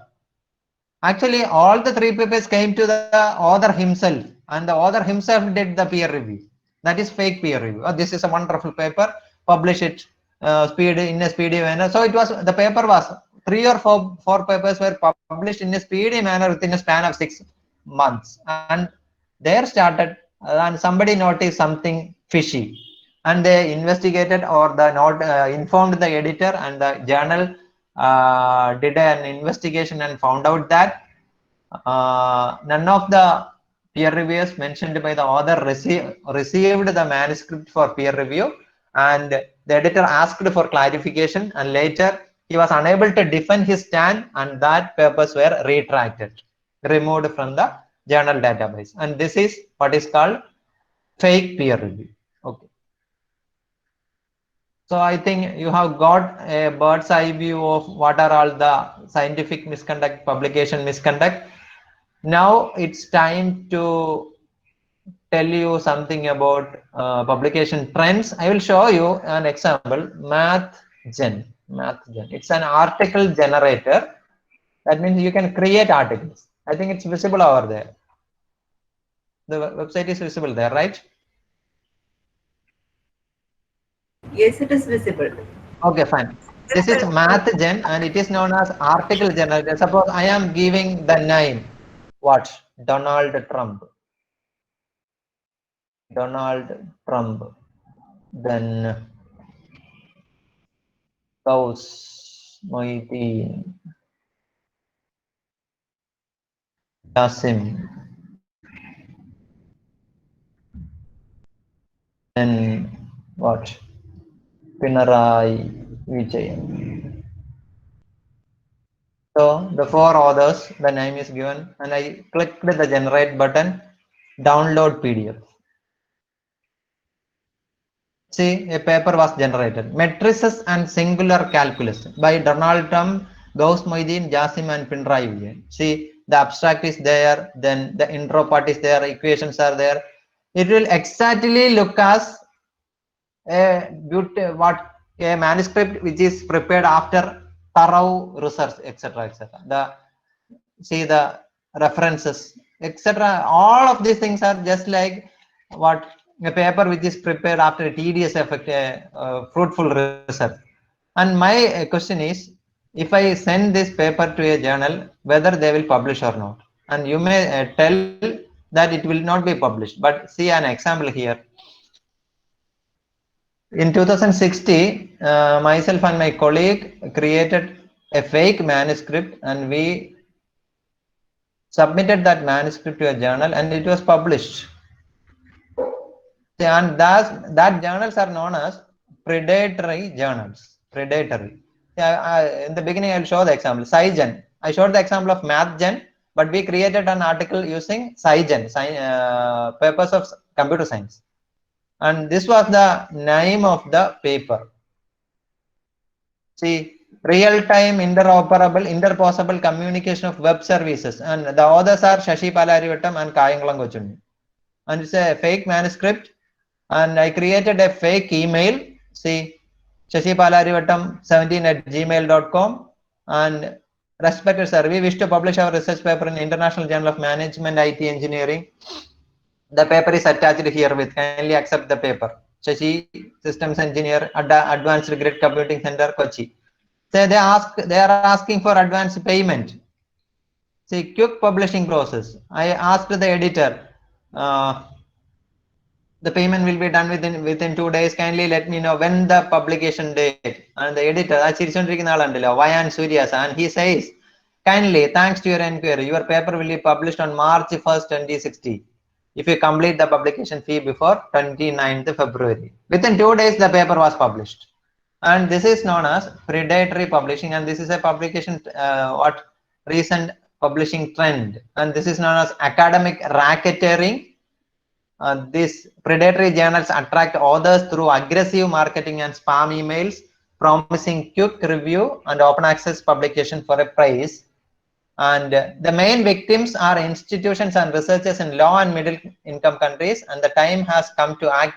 Actually, all the 3 papers came to the author himself, and the author himself did the peer review. That is fake peer review. Oh, this is a wonderful paper, publish it in a speedy manner. So it was, the paper was 3 or 4 papers were published in a speedy manner within a span of 6 months, and there started and somebody noticed something fishy, and they investigated, or the not informed the editor, and the journal did an investigation and found out that none of the peer reviewers mentioned by the author received the manuscript for peer review, and the editor asked for clarification, and later he was unable to defend his stand, and that papers were retracted, removed from the journal database, and this is what is called fake peer review. Okay. So I think you have got a bird's eye view of what are all the scientific misconduct, publication misconduct. Now it's time to tell you something about publication trends. I will show you an example, MathGen. MathGen. It's an article generator. That means you can create articles. I think it's visible over there. The website is visible there, right? Yes, it is visible. Okay, fine. This is MathGen, and it is known as article generator. Suppose I am giving the name, what? Donald Trump. Donald Trump. Then Kaus Moitin Yasim. Then what? Pinarai Vijay. So the 4 authors, the name is given, and I clicked the generate button, download PDF. See, a paper was generated. Matrices and Singular Calculus by Donald Trump, Gauss Moideen, Jasim, and Pinrai Vijay. See, the abstract is there, then the intro part is there, equations are there. It will exactly look as a manuscript which is prepared after thorough research, etc., etc. See the references, etc. All of these things are just like what a paper which is prepared after a tedious effort, fruitful research. And my question is, if I send this paper to a journal, whether they will publish or not. And you may tell that it will not be published, but see an example here. In 2016, myself and my colleague created a fake manuscript, and we submitted that manuscript to a journal, and it was published. And that journals are known as predatory journals. Predatory. In the beginning, I'll show the example. SciGen. I showed the example of MathGen, but we created an article using SciGen, papers of computer science. And this was the name of the paper. See, real-time interoperable, interposable communication of web services. And the authors are Shashi Palarivattam and Kayangalam Kochunni. And it's a fake manuscript. And I created a fake email. See, Shashi Palarivattam 17@gmail.com. And respected sir, we wish to publish our research paper in International Journal of Management, IT Engineering. The paper is attached here with. Kindly accept the paper. Shashi, Systems Engineer, Advanced Grid Computing Center, Kochi. So they are asking for advance payment. See, quick publishing process. I asked the editor, the payment will be done within 2 days. Kindly let me know when the publication date. And the editor, Vayan Suryas, and he says, kindly, thanks to your inquiry, your paper will be published on March 1st, 2016. If you complete the publication fee before 29th February. Within 2 days, the paper was published. And this is known as predatory publishing, and this is a publication recent publishing trend, and this is known as academic racketeering. These predatory journals attract authors through aggressive marketing and spam emails, promising quick review and open access publication for a price. And the main victims are institutions and researchers in low and middle income countries, and the time has come to act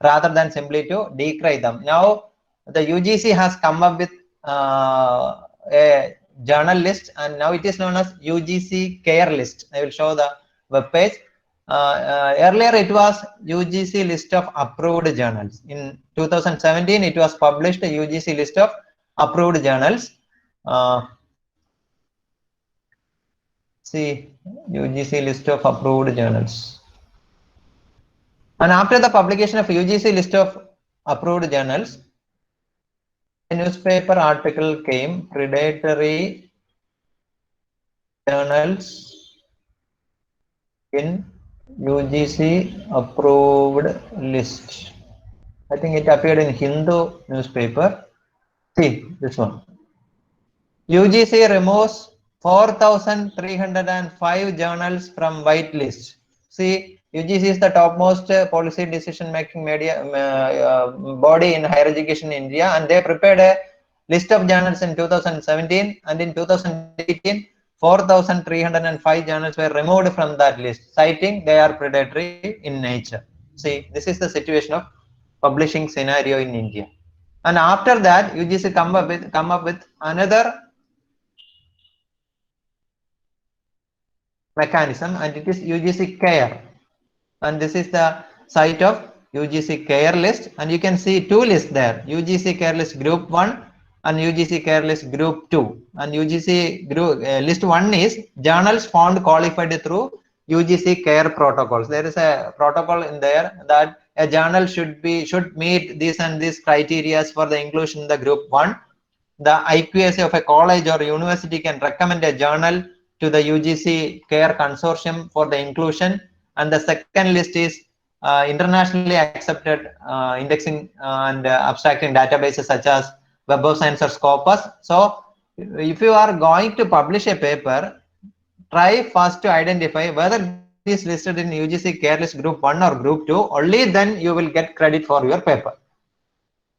rather than simply to decry them. Now, the UGC has come up with a journal list, and now it is known as UGC Care List. I will show the web page. Earlier it was UGC list of approved journals. In 2017, it was published UGC list of approved journals. See UGC list of approved journals. And after the publication of UGC list of approved journals, a newspaper article came, predatory journals in UGC approved list. I think it appeared in Hindu newspaper. See this one. UGC removes 4,305 journals from whitelist. See, UGC is the topmost policy decision-making media body in higher education in India, and they prepared a list of journals in 2017, and in 2018, 4,305 journals were removed from that list, citing they are predatory in nature. See, this is the situation of publishing scenario in India. And after that, UGC come up with another mechanism, and it is UGC Care, and this is the site of UGC Care list, and you can see two lists there: UGC Care list Group 1 and UGC Care list Group 2. And UGC group list 1 is journals found qualified through UGC Care protocols. There is a protocol in there that a journal should meet these and these criteria for the inclusion in the Group 1. The IQAC of a college or university can recommend a journal to the UGC Care Consortium for the inclusion. And the second list is internationally accepted indexing and abstracting databases such as Web of Science or Scopus. So if you are going to publish a paper, try first to identify whether it is listed in UGC Care list Group 1 or Group 2. Only then you will get credit for your paper.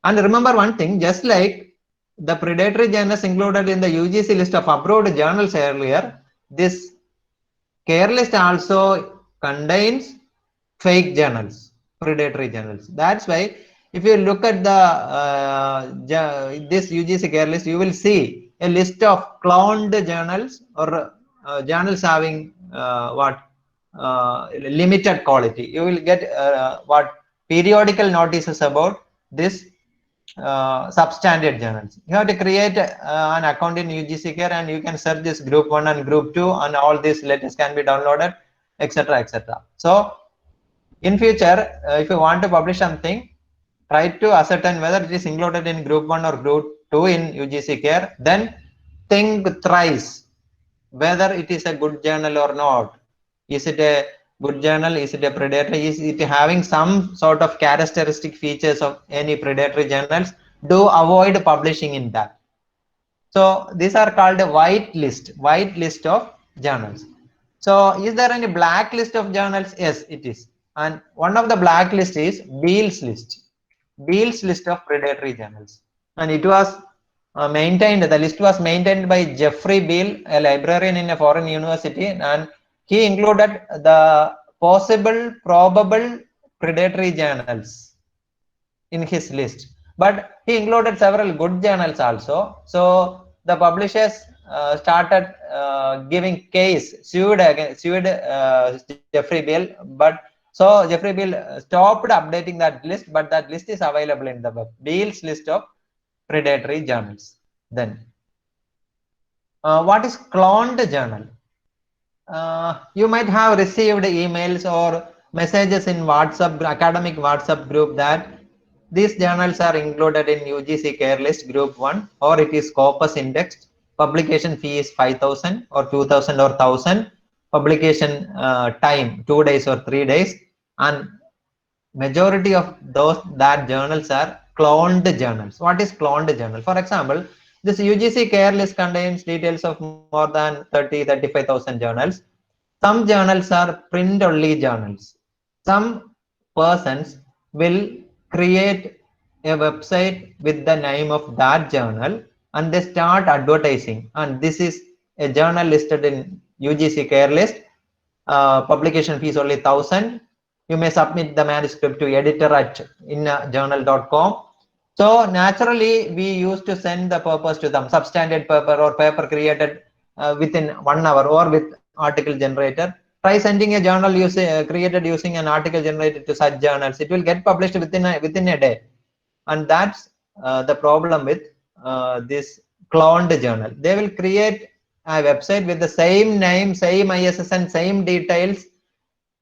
And remember one thing, just like the predatory journals included in the UGC list of approved journals earlier, this Care list also contains fake journals, predatory journals. That's why if you look at the this UGC Care list, you will see a list of cloned journals or journals having limited quality. You will get periodical notices about this substandard journals. You have to create an account in UGC Care, and you can search this Group 1 and Group 2, and all these letters can be downloaded, etc., etc. So in future, if you want to publish something, try to ascertain whether it is included in Group 1 or Group 2 in UGC Care. Then think thrice whether it is a good journal or not. Is it a good journal? Is it a predatory? Is it having some sort of characteristic features of any predatory journals? Do avoid publishing in that. So these are called a white list of journals. So is there any blacklist of journals? Yes, it is. And one of the blacklist is Beale's list of predatory journals. And it was maintained, the list was maintained by Jeffrey Beale, a librarian in a foreign university, and he included the possible, probable predatory journals in his list. But he included several good journals also. So the publishers started giving case, sued Jeffrey Beale. But so Jeffrey Beale stopped updating that list, but that list is available in the web. Beale's list of predatory journals. Then what is cloned journal? You might have received emails or messages in WhatsApp, academic WhatsApp group, that these journals are included in UGC Care list Group 1, or it is Scopus indexed. Publication fee is 5,000 or 2,000 or 1,000. Publication time 2 days or 3 days, and majority of that journals are cloned journals. What is cloned journal? For example, this UGC Care list contains details of more than 35,000 journals. Some journals are print only journals. Some persons will create a website with the name of that journal, and they start advertising, and this is a journal listed in UGC Care list. Publication fees only 1,000. You may submit the manuscript to editor@injournal.com. So naturally, we used to send the papers to them, substandard paper or paper created within 1 hour or with article generator. Try sending a journal created using an article generated to such journals. It will get published within a day. And that's the problem with this cloned journal. They will create a website with the same name, same ISSN, same details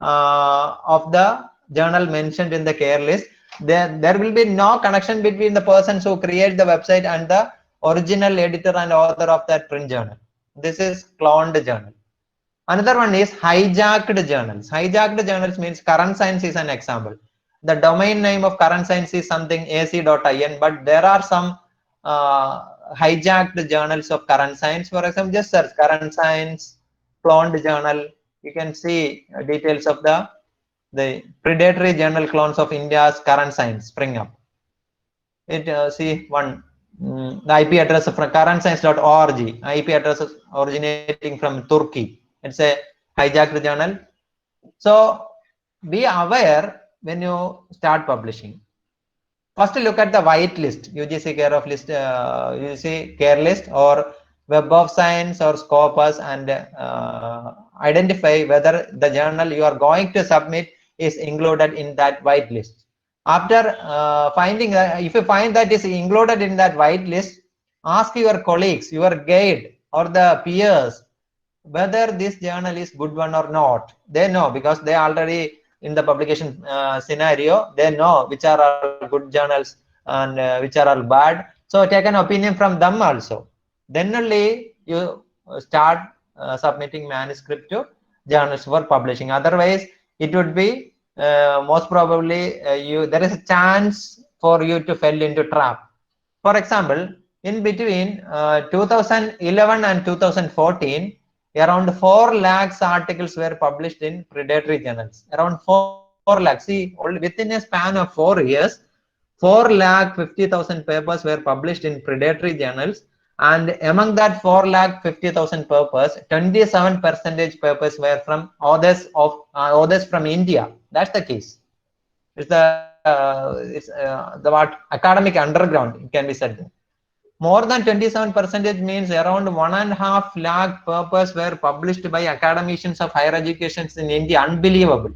of the journal mentioned in the care list. There will be no connection between the persons who create the website and the original editor and author of that print journal. This is cloned journal. Another one is hijacked journals. Hijacked journals means current science is an example. The domain name of current science is something ac.in, but there are some hijacked journals of current science. For example, just search current science, cloned journal. You can see details of the predatory journal clones of India's current science spring up. See one, the IP address from currentscience.org, IP address is originating from Turkey. It's a hijacked journal. So be aware when you start publishing. First, look at the white list, UGC care of list, UGC care list or Web of Science or Scopus, and identify whether the journal you are going to submit is included in that white list. After finding that, if you find that is included in that white list, ask your colleagues, your guide, or the peers whether this journal is good one or not. They know because they already in the publication scenario, they know which are all good journals and which are all bad. So take an opinion from them also. Then only you start submitting manuscript to journals for publishing. Otherwise, it would be most probably there is a chance for you to fall into trap. For example, in between 2011 and 2014, around 4 lakhs articles were published in predatory journals. Around 4 lakhs. See, within a span of 4 years, 4,50,000 papers were published in predatory journals. And among that 4,50,000 papers, 27% papers were from authors from India. That's the case. It's the academic underground, it can be said. More than 27% means around 1.5 lakh papers were published by academicians of higher education in India. Unbelievable.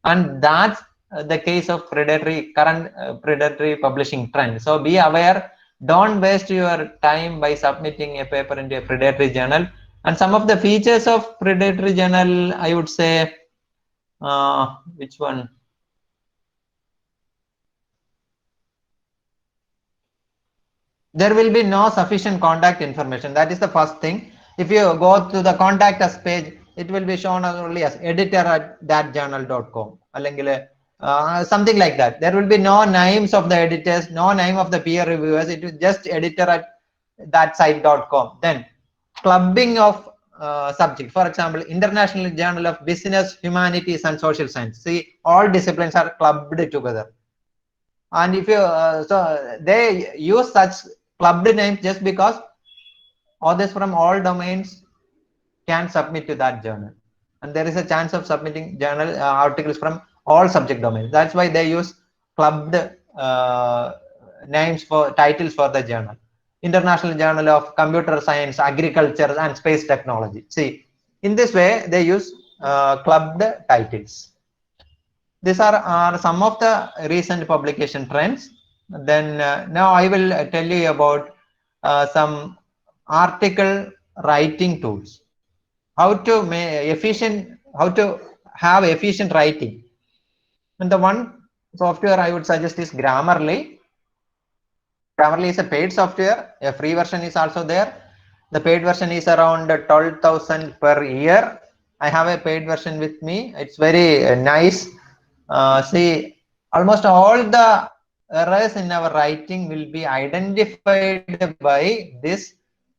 And that's the case of current predatory publishing trend. So be aware, don't waste your time by submitting a paper into a predatory journal. And some of the features of predatory journal, I would say, which one? There will be no sufficient contact information. That is the first thing. If you go to the contact us page, it will be shown only as editor@thatjournal.com. Something like that. There will be no names of the editors, no name of the peer reviewers. It is just editor@thatsite.com. Then clubbing of subject. For example, International Journal of Business, Humanities and Social Science. See, all disciplines are clubbed together. And if you so they use such clubbed names just because authors from all domains can submit to that journal, and there is a chance of submitting journal articles from all subject domains. That's why they use clubbed names for titles for the journal. International Journal of Computer Science, Agriculture and Space Technology. See, in this way they use clubbed titles. These are some of the recent publication trends. Then now I will tell you about some article writing tools. How to have efficient writing. And the one software I would suggest is Grammarly. Grammarly is a paid software. A free version is also there. The paid version is around 12,000 per year. I have a paid version with me. It's very nice. See, almost all the errors in our writing will be identified by this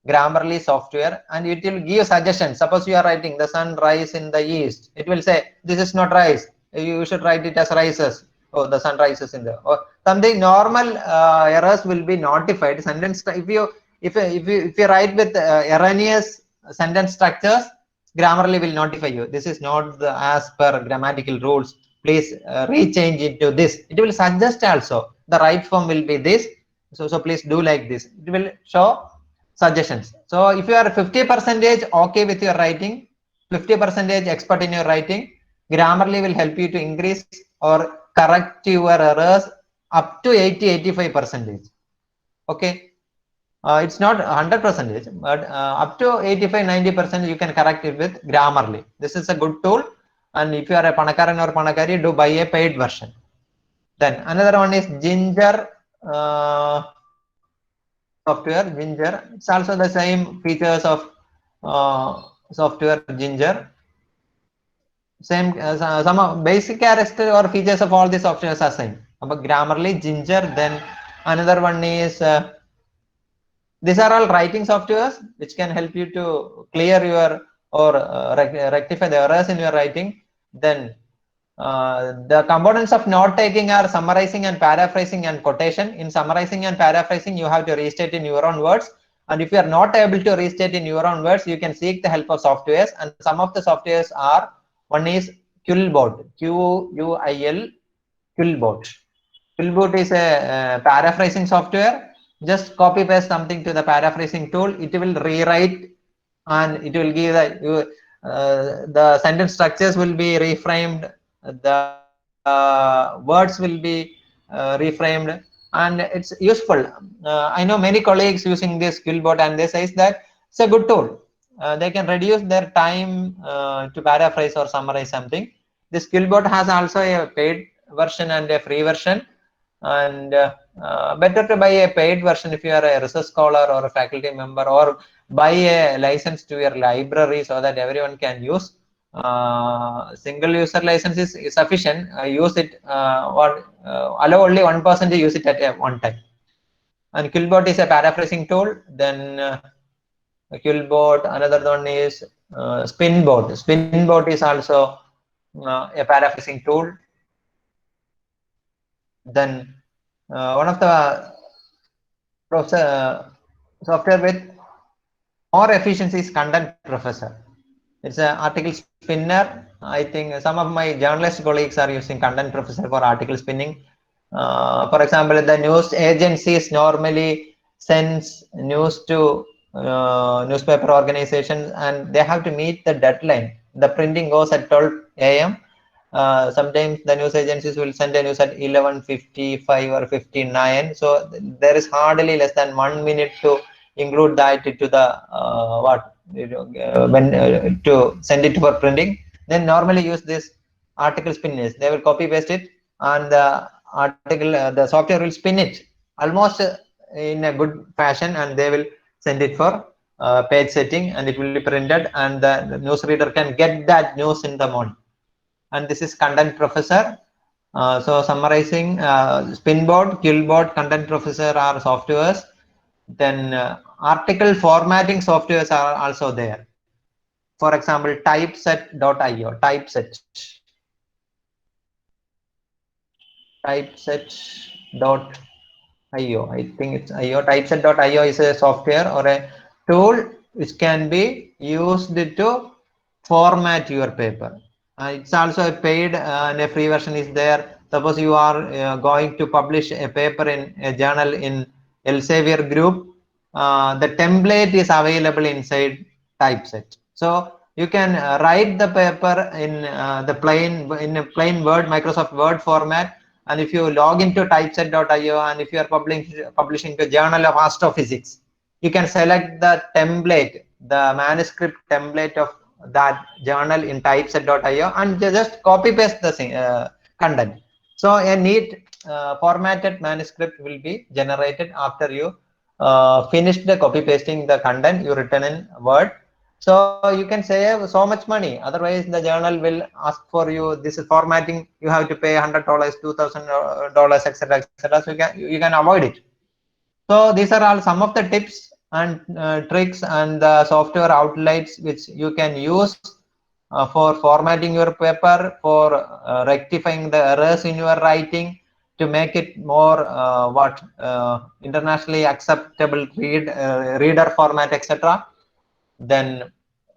Grammarly software, and it will give suggestions. Suppose you are writing the sun rise in the east, it will say this is not rise, you should write it as rises. Oh, the sun rises in the, or something. Normal errors will be notified. Sentence, if you write with erroneous sentence structures, Grammarly will notify you. This is not as per grammatical rules. Please rechange it to this. It will suggest also the right form will be this. So please do like this. It will show suggestions. So if you are 50% okay with your writing, 50% expert in your writing, Grammarly will help you to increase or correct your errors up to 80-85%. Okay, it's not 100%, but up to 85-90% you can correct it with Grammarly. This is a good tool, and if you are a Pannakkaran or Pannakkari, do buy a paid version. Then another one is Ginger software. Ginger, it's also the same features of software Ginger. Same some basic characteristics or features of all the softwares are same. But Grammarly, Ginger. Then another one is these are all writing softwares which can help you to clear your or rectify the errors in your writing. Then the components of note taking are summarizing and paraphrasing and quotation. In summarizing and paraphrasing, you have to restate in your own words. And if you are not able to restate in your own words, you can seek the help of softwares. And some of the softwares are, one is Quillbot, Quil, Quillbot. Quillbot is a paraphrasing software. Just copy paste something to the paraphrasing tool. It will rewrite and it will give the sentence structures will be reframed, the words will be reframed, and it's useful. I know many colleagues using this Quillbot, and they say that it's a good tool. They can reduce their time to paraphrase or summarize something. This Quillbot has also a paid version and a free version, and better to buy a paid version if you are a research scholar or a faculty member, or buy a license to your library so that everyone can use. Single user license is sufficient. Use it or allow only one person to use it at one time. And Quillbot is a paraphrasing tool. Then Quillbot, another one is Spinbot. Spinbot is also a paraphrasing tool. Then one of the software with more efficiency is Content Professor. It's an article spinner. I think some of my journalist colleagues are using Content Professor for article spinning. For example, the news agencies normally sends news to newspaper organizations, and they have to meet the deadline. The printing goes at 12 a.m. Sometimes the news agencies will send a news at 11:55 or 59. So there is hardly less than 1 minute to include that to the to send it for printing. Then normally use this article spinners. They will copy paste it, and the article the software will spin it almost in a good fashion, and they will send it for page setting, and it will be printed, and the news reader can get that news in the morning. And this is Content Professor. So summarizing, Spinbot, Quillbot, Content Professor are softwares. Then article formatting softwares are also there. For example, typeset.io, typeset.io, I think it's io. Typeset.io is a software or a tool which can be used to format your paper. It's also a paid and a free version is there. Suppose you are going to publish a paper in a journal in Elsevier group, the template is available inside Typeset. So you can write the paper in a plain Word, Microsoft Word format. And if you log into typeset.io, and if you are publishing the Journal of Astrophysics, you can select the template, the manuscript template of that journal in typeset.io, and just copy paste the content. So a neat formatted manuscript will be generated after you finish the copy pasting the content you written in Word. So you can save so much money. Otherwise, the journal will ask for you this is formatting. You have to pay $100, $2,000, etc., etc. So you can avoid it. So these are all some of the tips and tricks and the software outlets which you can use for formatting your paper, for rectifying the errors in your writing, to make it more internationally acceptable reader format, etc. Then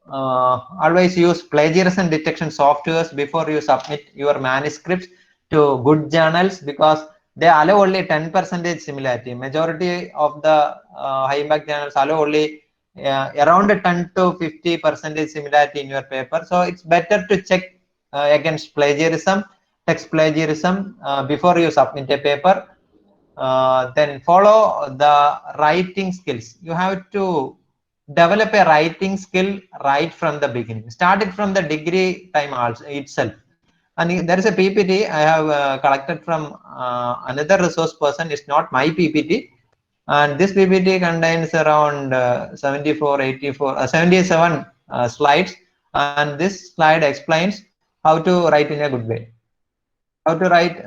always use plagiarism detection softwares before you submit your manuscripts to good journals, because they allow only 10% similarity. Majority of the high impact journals allow only around 10 to 50% similarity in your paper. So it's better to check against plagiarism, text plagiarism before you submit a paper. Then follow the writing skills. You have to develop a writing skill right from the beginning. Start it from the degree time also itself. And there is a PPT I have collected from another resource person. It's not my PPT. And this PPT contains around 77 slides. And this slide explains how to write in a good way, how to write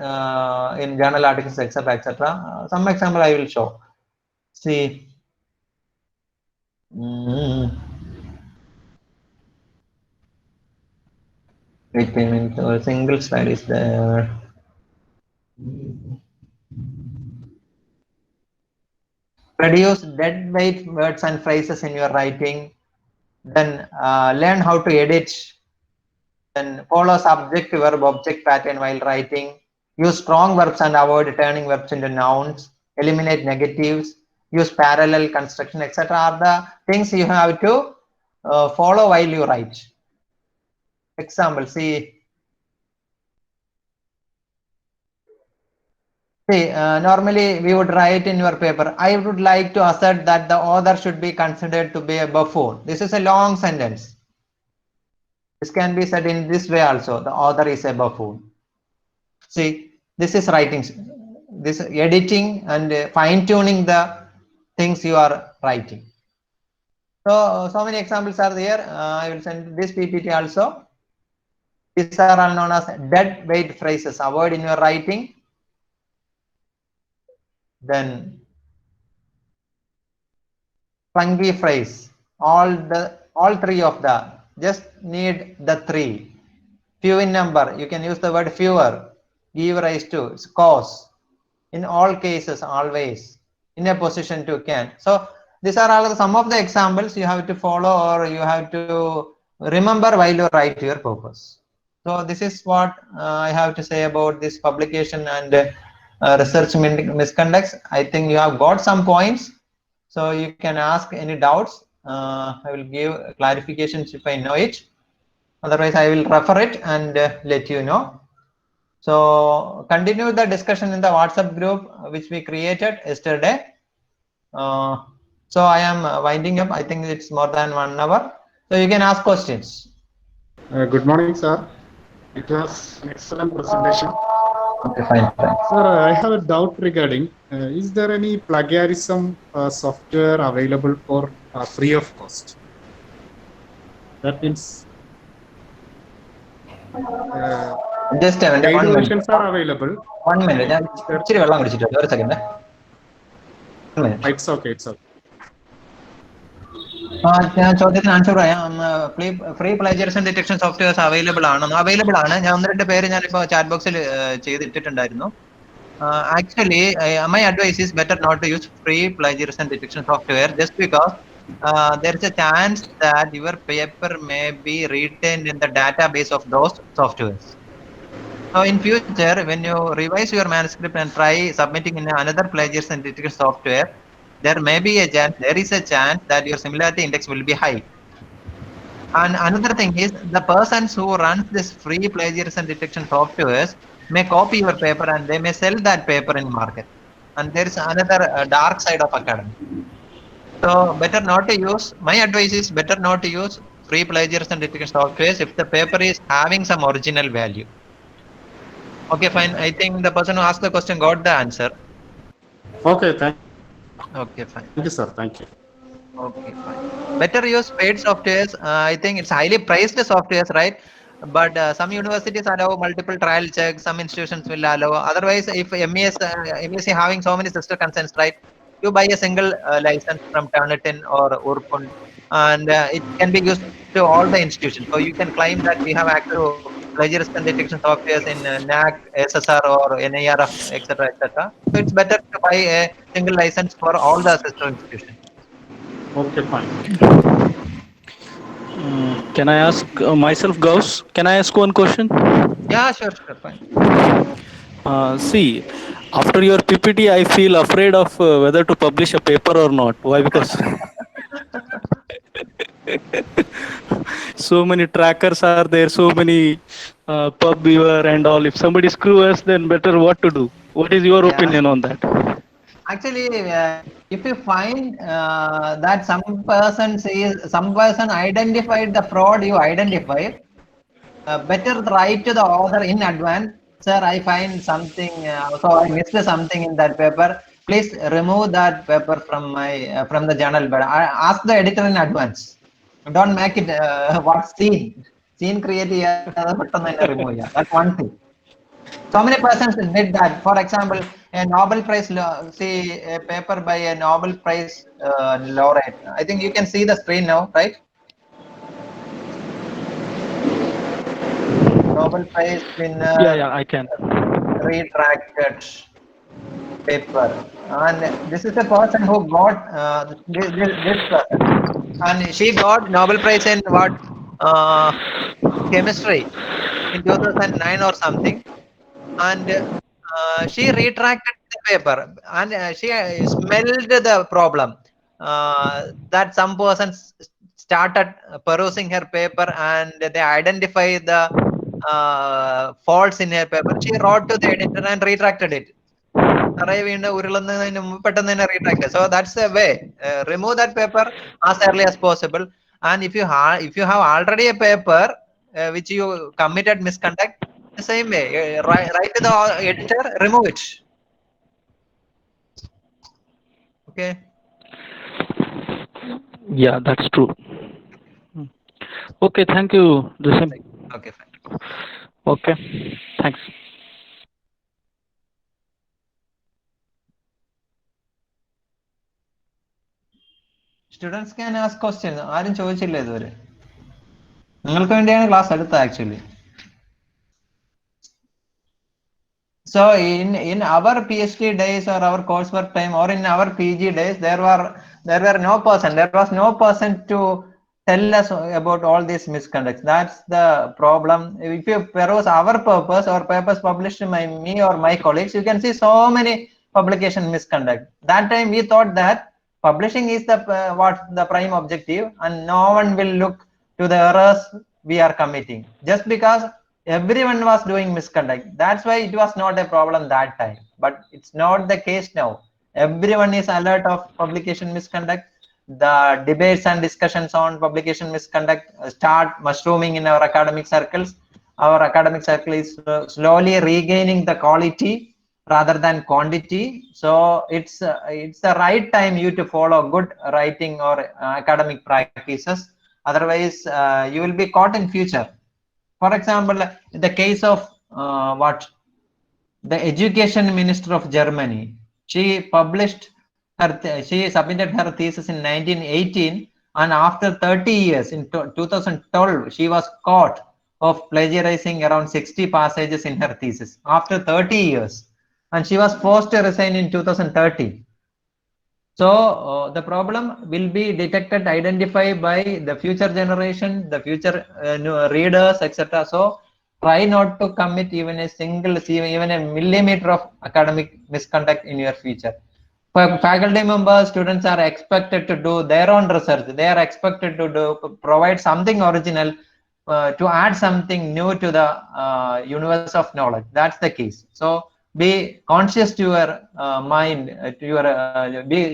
in journal articles, etc., etc. Some example I will show. See, wait payment or single slide is there. Reduce dead weight words and phrases in your writing. Then learn how to edit. Then follow subject verb object pattern while writing. Use strong verbs and avoid turning verbs into nouns. Eliminate negatives. Use parallel construction, etc. are the things you have to follow while you write. Example, see, normally we would write in your paper, I would like to assert that the author should be considered to be a buffoon. This is a long sentence. This can be said in this way also, the author is a buffoon. See, this is writing, this editing and fine-tuning the things you are writing. So many examples are there. I will send this PPT also. These are all known as dead weight phrases. Avoid in your writing. Then funky phrase. All three of the, just need the three. Few in number. You can use the word fewer. Give rise to. It's cause. In all cases, always. In a position to can. So these are all some of the examples you have to follow or you have to remember while you write your purpose. So this is what I have to say about this publication and research misconducts. I think you have got some points, so you can ask any doubts. I will give clarifications if I know it. Otherwise, I will refer it and let you know. So continue the discussion in the WhatsApp group which we created yesterday. So I am winding up. I think it's more than 1 hour. So you can ask questions. Good morning, sir. It was an excellent presentation. Okay, fine. Sir, I have a doubt regarding, is there any plagiarism software available for free of cost? That means just a minute. paid versions are available. 1 minute. Actually, ഒരു second. 1 minute. It's okay. It's okay. ഞാൻ ചോദ്യത്തിന് answer പറയാം. Free plagiarism detection softwares available ആണ്. ഞാൻ 1-2 പേര് ഞാനിപ്പോ chat ബോക്സിൽ ചെയ്തിട്ടിട്ടുണ്ടായിരുന്നു. Actually, my advice is better not to use free plagiarism detection software just because there is a chance that your paper may be retained in the database of those softwares. So in future, when you revise your manuscript and try submitting in another plagiarism detection software, there may be a chance, there is a chance that your similarity index will be high. And another thing is the persons who runs this free plagiarism detection softwares may copy your paper and they may sell that paper in market. And there is another dark side of academic. So better not to use, my advice is better not to use free plagiarism detection softwares if the paper is having some original value. Okay, fine. I think the person who asked the question got the answer. Okay, okay, fine. Thank you, sir. Thank you. Okay, fine. Better use paid softwares. I think it's highly priced softwares, right? But some universities allow multiple trial checks. Some institutions will allow. Otherwise, if MES having so many sister concerns, right? You buy a single license from Turnitin or Urkund, and it can be used to all the institutions. So you can claim that we have access to plagiarism detection softwares in NAC, SSR, or NIRF, etc., etc. So it's better to buy a single license for all the sister institutions. Okay, fine. Can I ask myself, Gauss? Can I ask one question? Yeah, sure, fine. See, after your PPT, I feel afraid of whether to publish a paper or not. Why? Because So many trackers are there, so many pub viewer and all. If somebody screw us, then better what to do? What is your Yeah. opinion on that? Actually, if you find that some person identified the fraud you identified, better write to the author in advance. Sir, I find something, so I missed something in that paper. Please remove that paper from my from the journal. But I ask the editor in advance. Don't make it what scene create remove. That's one thing. So many persons did that. For example, a Nobel Prize, see a paper by a Nobel Prize laureate. I think you can see the screen now, right? Nobel Prize Yeah, winner yeah, I can. retracted paper, and this is the person who got this person, and she got Nobel Prize in what chemistry in 2009 or something, and she retracted the paper, and she smelled the problem that some persons started perusing her paper and they identify the faults in her paper. She wrote to the editor and retracted it. So that's the way. Remove that paper as early as possible. And if you have already a paper which you committed misconduct, the same way, write to the editor, remove it. Okay. Yeah, that's true. Okay, thank you, Jasim. Okay, fine. Okay, thanks. Students can ask questions. ആരും ചോദിച്ചില്ല ഇതുവരെ. നിങ്ങൾക്ക് വേണ്ടിയാണ് class എടുത്തത് actually. So in our PhD days or our coursework time or in our PG days, there was no person to tell us about all these misconducts. That's the problem. If you peruse our purpose or papers published by me or my colleagues, you can see so many publication misconduct. That time we thought that publishing is the the prime objective, and no one will look to the errors we are committing. Just because everyone was doing misconduct, that's why it was not a problem that time. But it's not the case now. Everyone is alert of publication misconduct. The debates and discussions on publication misconduct start mushrooming in our academic circles. Our academic circle is slowly regaining the quality rather than quantity. So it's the right time you to follow good writing or academic practices. Otherwise you will be caught in future. For example, in the case of the education minister of Germany, she submitted her thesis in 1918, and after 30 years in 2012 she was caught of plagiarizing around 60 passages in her thesis after 30 years, and she was forced to resign in 2013. So the problem will be detected, identified by the future generation, the future readers, etc. So try not to commit even a millimeter of academic misconduct in your future. Faculty members, students are expected to do their own research. They are expected to provide something original, to add something new to the universe of knowledge. That's the case. So be conscious to your mind,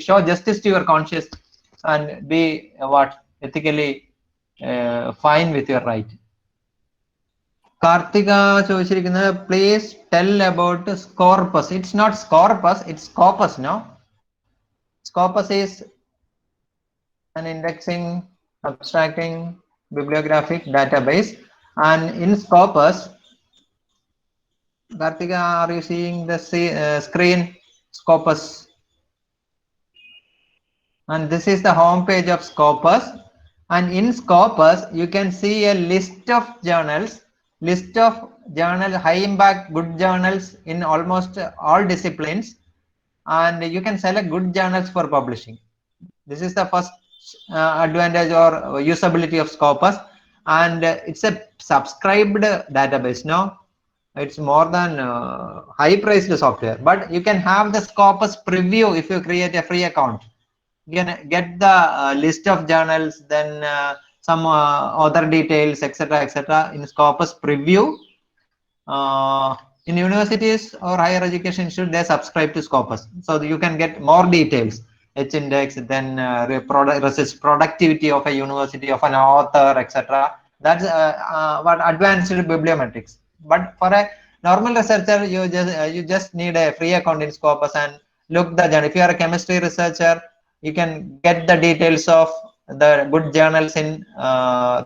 show justice to your conscience, and be ethically fine with your right. Kartika choichirikkunna, please tell about Scopus. It's not Scopus, it's Scopus, no? Scopus is an indexing, abstracting, bibliographic database, and in Scopus, Kartika, are you seeing the screen? Scopus. And this is the home page of Scopus. And in Scopus, you can see a list of journals, high impact good journals in almost all disciplines. And you can select good journals for publishing. This is the first advantage or usability of Scopus. And it's a subscribed database, no? It's more than high priced software, but you can have the Scopus preview if you create a free account. You can get the list of journals, then some other details, etc., in Scopus preview. In universities or higher education institute, they subscribe to Scopus, so that you can get more details, H index, then research productivity of a university, of an author, etc. That's what advanced bibliometrics. But for a normal researcher, you just need a free account in Scopus and look the journal. If you are a chemistry researcher, you can get the details of the good journals in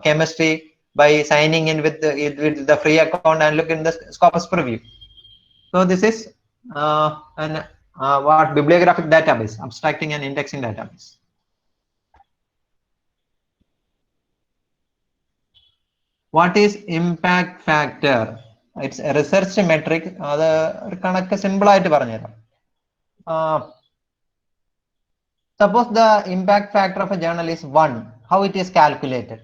chemistry by signing in with the free account and look in the Scopus preview. So this is what bibliographic database, abstracting and indexing database. What is impact factor? It's a research metric. Simple ആയിട്ട് പറഞ്ഞുതരാം. Suppose the impact factor of a journal is 1. How it is calculated?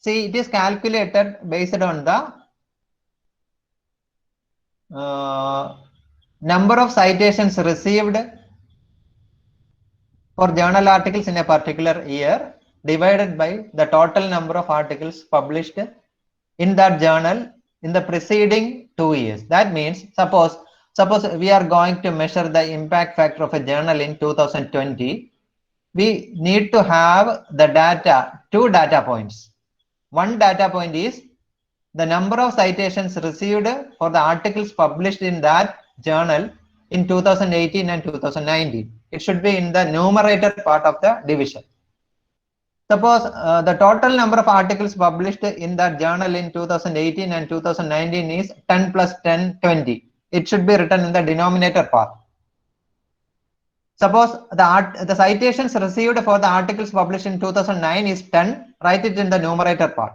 See, it is calculated based on the number of citations received for journal articles in a particular year divided by the total number of articles published in that journal in the preceding 2 years. That means, suppose we are going to measure the impact factor of a journal in 2020. We need to have the data, 2 data points. One data point is the number of citations received for the articles published in that journal in 2018 and 2019. It should be in the numerator part of the division. Suppose the total number of articles published in that journal in 2018 and 2019 is 10 plus 10, 20. It should be written in the denominator part. Suppose the citations received for the articles published in 2009 is 10, write it in the numerator part.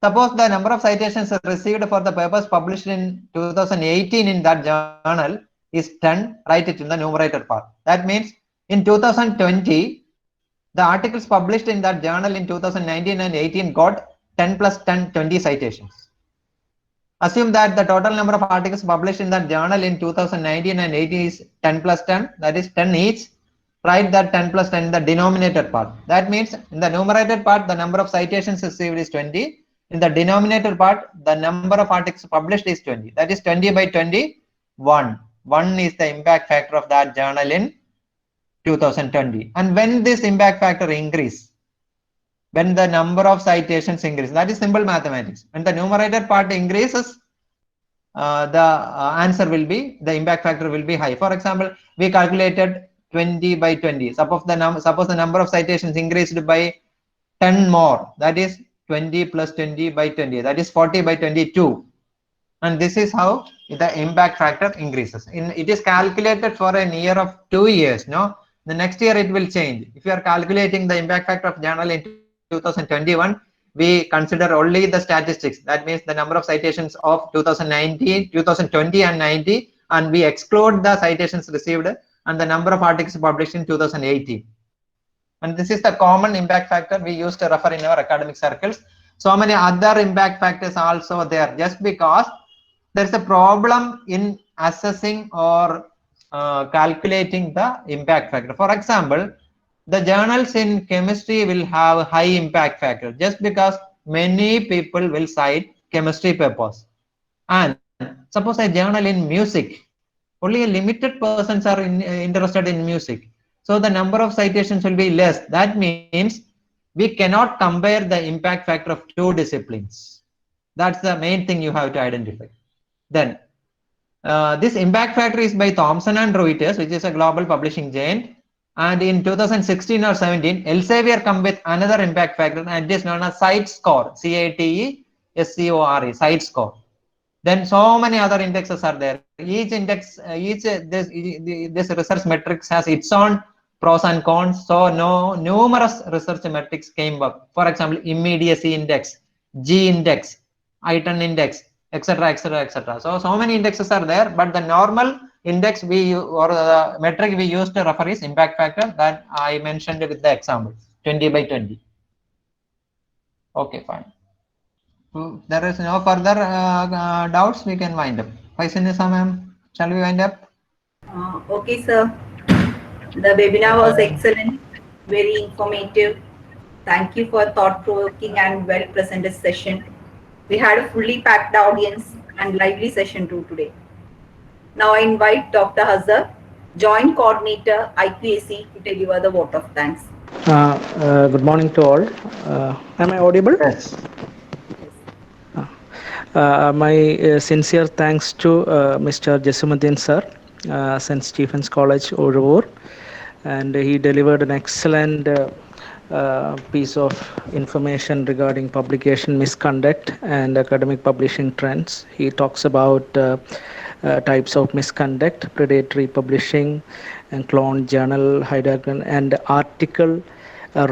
Suppose the number of citations received for the papers published in 2018 in that journal is 10, write it in the numerator part. That means in 2020, the articles published in that journal in 2019 and 18 got 10 plus 10, 20 citations. Assume that the total number of articles published in that journal in 2019 and 18 is 10 plus 10, that is 10 each. Write that 10 plus 10 in the denominator part. That means in the numerator part, the number of citations received is 20. In the denominator part, the number of articles published is 20. That is 20 by 20, 1. 1 is the impact factor of that journal in 2020. And when this impact factor increase, when the number of citations increase, that is simple mathematics. When the numerator part increases, the answer will be, the impact factor will be high. For example, we calculated 20 by 20. Suppose the number of citations increased by 10 more, that is 20 plus 20 by 20, that is 40 by 22. And this is how the impact factor increases. It is calculated for a year of 2 years. No, the next year it will change. If you are calculating the impact factor of journal in 2021, we consider only the statistics. That means the number of citations of 2019, 2020 and 90, and we exclude the citations received and the number of articles published in 2018. And this is the common impact factor we used to refer in our academic circles. So many other impact factors also there, just because there's a problem in assessing or calculating the impact factor. For example, the journals in chemistry will have high impact factor just because many people will cite chemistry papers. And suppose a journal in music, only a limited persons are interested in music. So the number of citations will be less. That means we cannot compare the impact factor of 2 disciplines. That's the main thing you have to identify. Then this impact factor is by Thomson and Reuters, which is a global publishing giant. And in 2016 or 17, Elsevier come with another impact factor, and it is known as site score, CATESCORE, site score. Then so many other indexes are there. Each index, this research metrics has its own pros and cons. So numerous research metrics came up. For example, immediacy index, G index, item index, etc., etc., etc. So many indexes are there, but the normal index or the metric we use to refer is impact factor that I mentioned with the example 20 by 20. Okay, fine. There is no further doubts. We can wind up. Faisanisa ma'am, shall we wind up? Okay, sir. The webinar was excellent, very informative. Thank you for a thought-provoking and well-presented session. We had a fully packed audience and lively session too today. Now I invite Dr. Hazar, Joint Coordinator, IQAC, to deliver the vote of thanks. Good morning to all. Am I audible? Yes. My sincere thanks to Mr. Jasimuddin sir, St. Stephen's College, Ozhuvur, and he delivered an excellent piece of information regarding publication misconduct and academic publishing trends. He talks about types of misconduct, predatory publishing, and clone journal, hierarchical, and article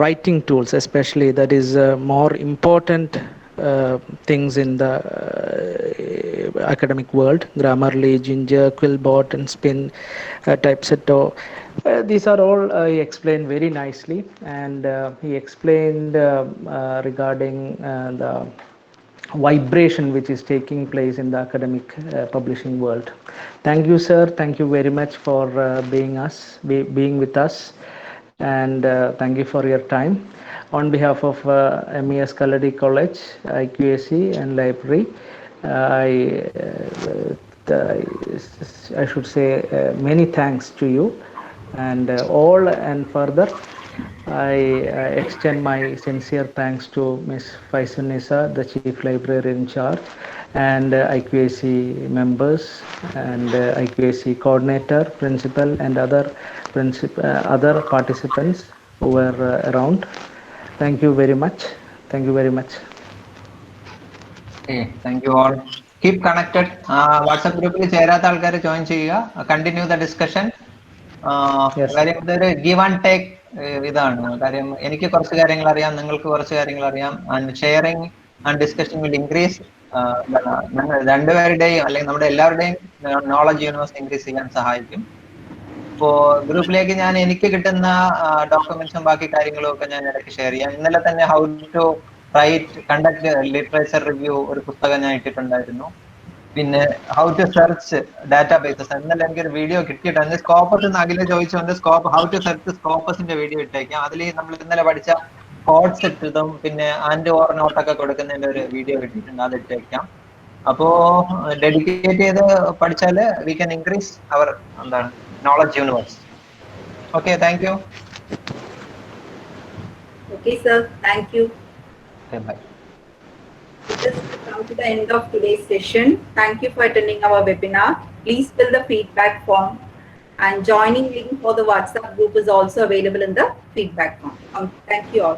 writing tools, especially that is more important things in the academic world. Grammarly, Ginger, Quillbot, and Spin, Typesetto. These are all he explained very nicely, and he explained regarding the vibration which is taking place in the academic publishing world. Thank you, sir. Thank you very much for being with us, and thank you for your time. On behalf of MES Kalladi College, IQAC, and library, I should say many thanks to you, and all and further. I extend my sincere thanks to Ms. Faisunisa, the Chief Librarian in charge, and IQAC members, and IQAC coordinator, principal, and other participants who were around. Thank you very much. Thank you very much. Okay, thank you all. Keep connected. WhatsApp group ചേരാത്ത ആൾക്കാർ join ചെയ്യുക. Continue the discussion. കാര്യം ഇതൊരു give and take ഇതാണ്. കാര്യം എനിക്ക് കുറച്ച് കാര്യങ്ങൾ അറിയാം, നിങ്ങൾക്ക് കുറച്ച് കാര്യങ്ങൾ അറിയാം, and sharing and discussion will increase. രണ്ടുപേരുടെയും അല്ലെങ്കിൽ നമ്മുടെ എല്ലാവരുടെയും നോളജ് യൂണിവേഴ്സ് ഇൻക്രീസ് ചെയ്യാൻ സഹായിക്കും. ഇപ്പോ ഗ്രൂപ്പിലേക്ക് ഞാൻ എനിക്ക് കിട്ടുന്ന ഡോക്യുമെന്റ്സും ബാക്കി കാര്യങ്ങളും ഒക്കെ ഞാൻ ഇടയ്ക്ക് ഷെയർ ചെയ്യാം. ഇന്നലെ തന്നെ how to conduct literature review ഒരു പുസ്തകം ഞാൻ ഇട്ടിട്ടുണ്ടായിരുന്നു. പിന്നെ ഹൗ ടു സെർച്ച് ഡാറ്റാബേസസ്, ഇന്നലെ എനിക്കൊരു വീഡിയോ കിട്ടിയിട്ടുണ്ട്. സ്കോപ്പസ് അഖില ചോദിച്ചുകൊണ്ട് ഹൗ ടു സെർച്ച് സ്കോപ്പസിന്റെ വീഡിയോ ഇട്ടേക്കാം. അതിൽ നമ്മൾ ഇന്നലെ പഠിച്ച കോഡ്സ് ഇട്ടതും പിന്നെ ആൻഡ് ഓർ നോട്ടൊക്കെ കൊടുക്കുന്നതിന്റെ ഒരു വീഡിയോ കിട്ടിയിട്ടുണ്ട്, അത് ഇട്ടേക്കാം. അപ്പോ ഡെഡിക്കേറ്റ് ചെയ്ത് പഠിച്ചാല് വി ക്യാൻ ഇൻക്രീസ് അവർ എന്താണ് knowledge universe. Okay, thank you. Okay, sir. Thank you. Okay, bye. This has come to the end of today's session. Thank you for attending our webinar. Please fill the feedback form, and joining link for the WhatsApp group is also available in the feedback form. Thank you all.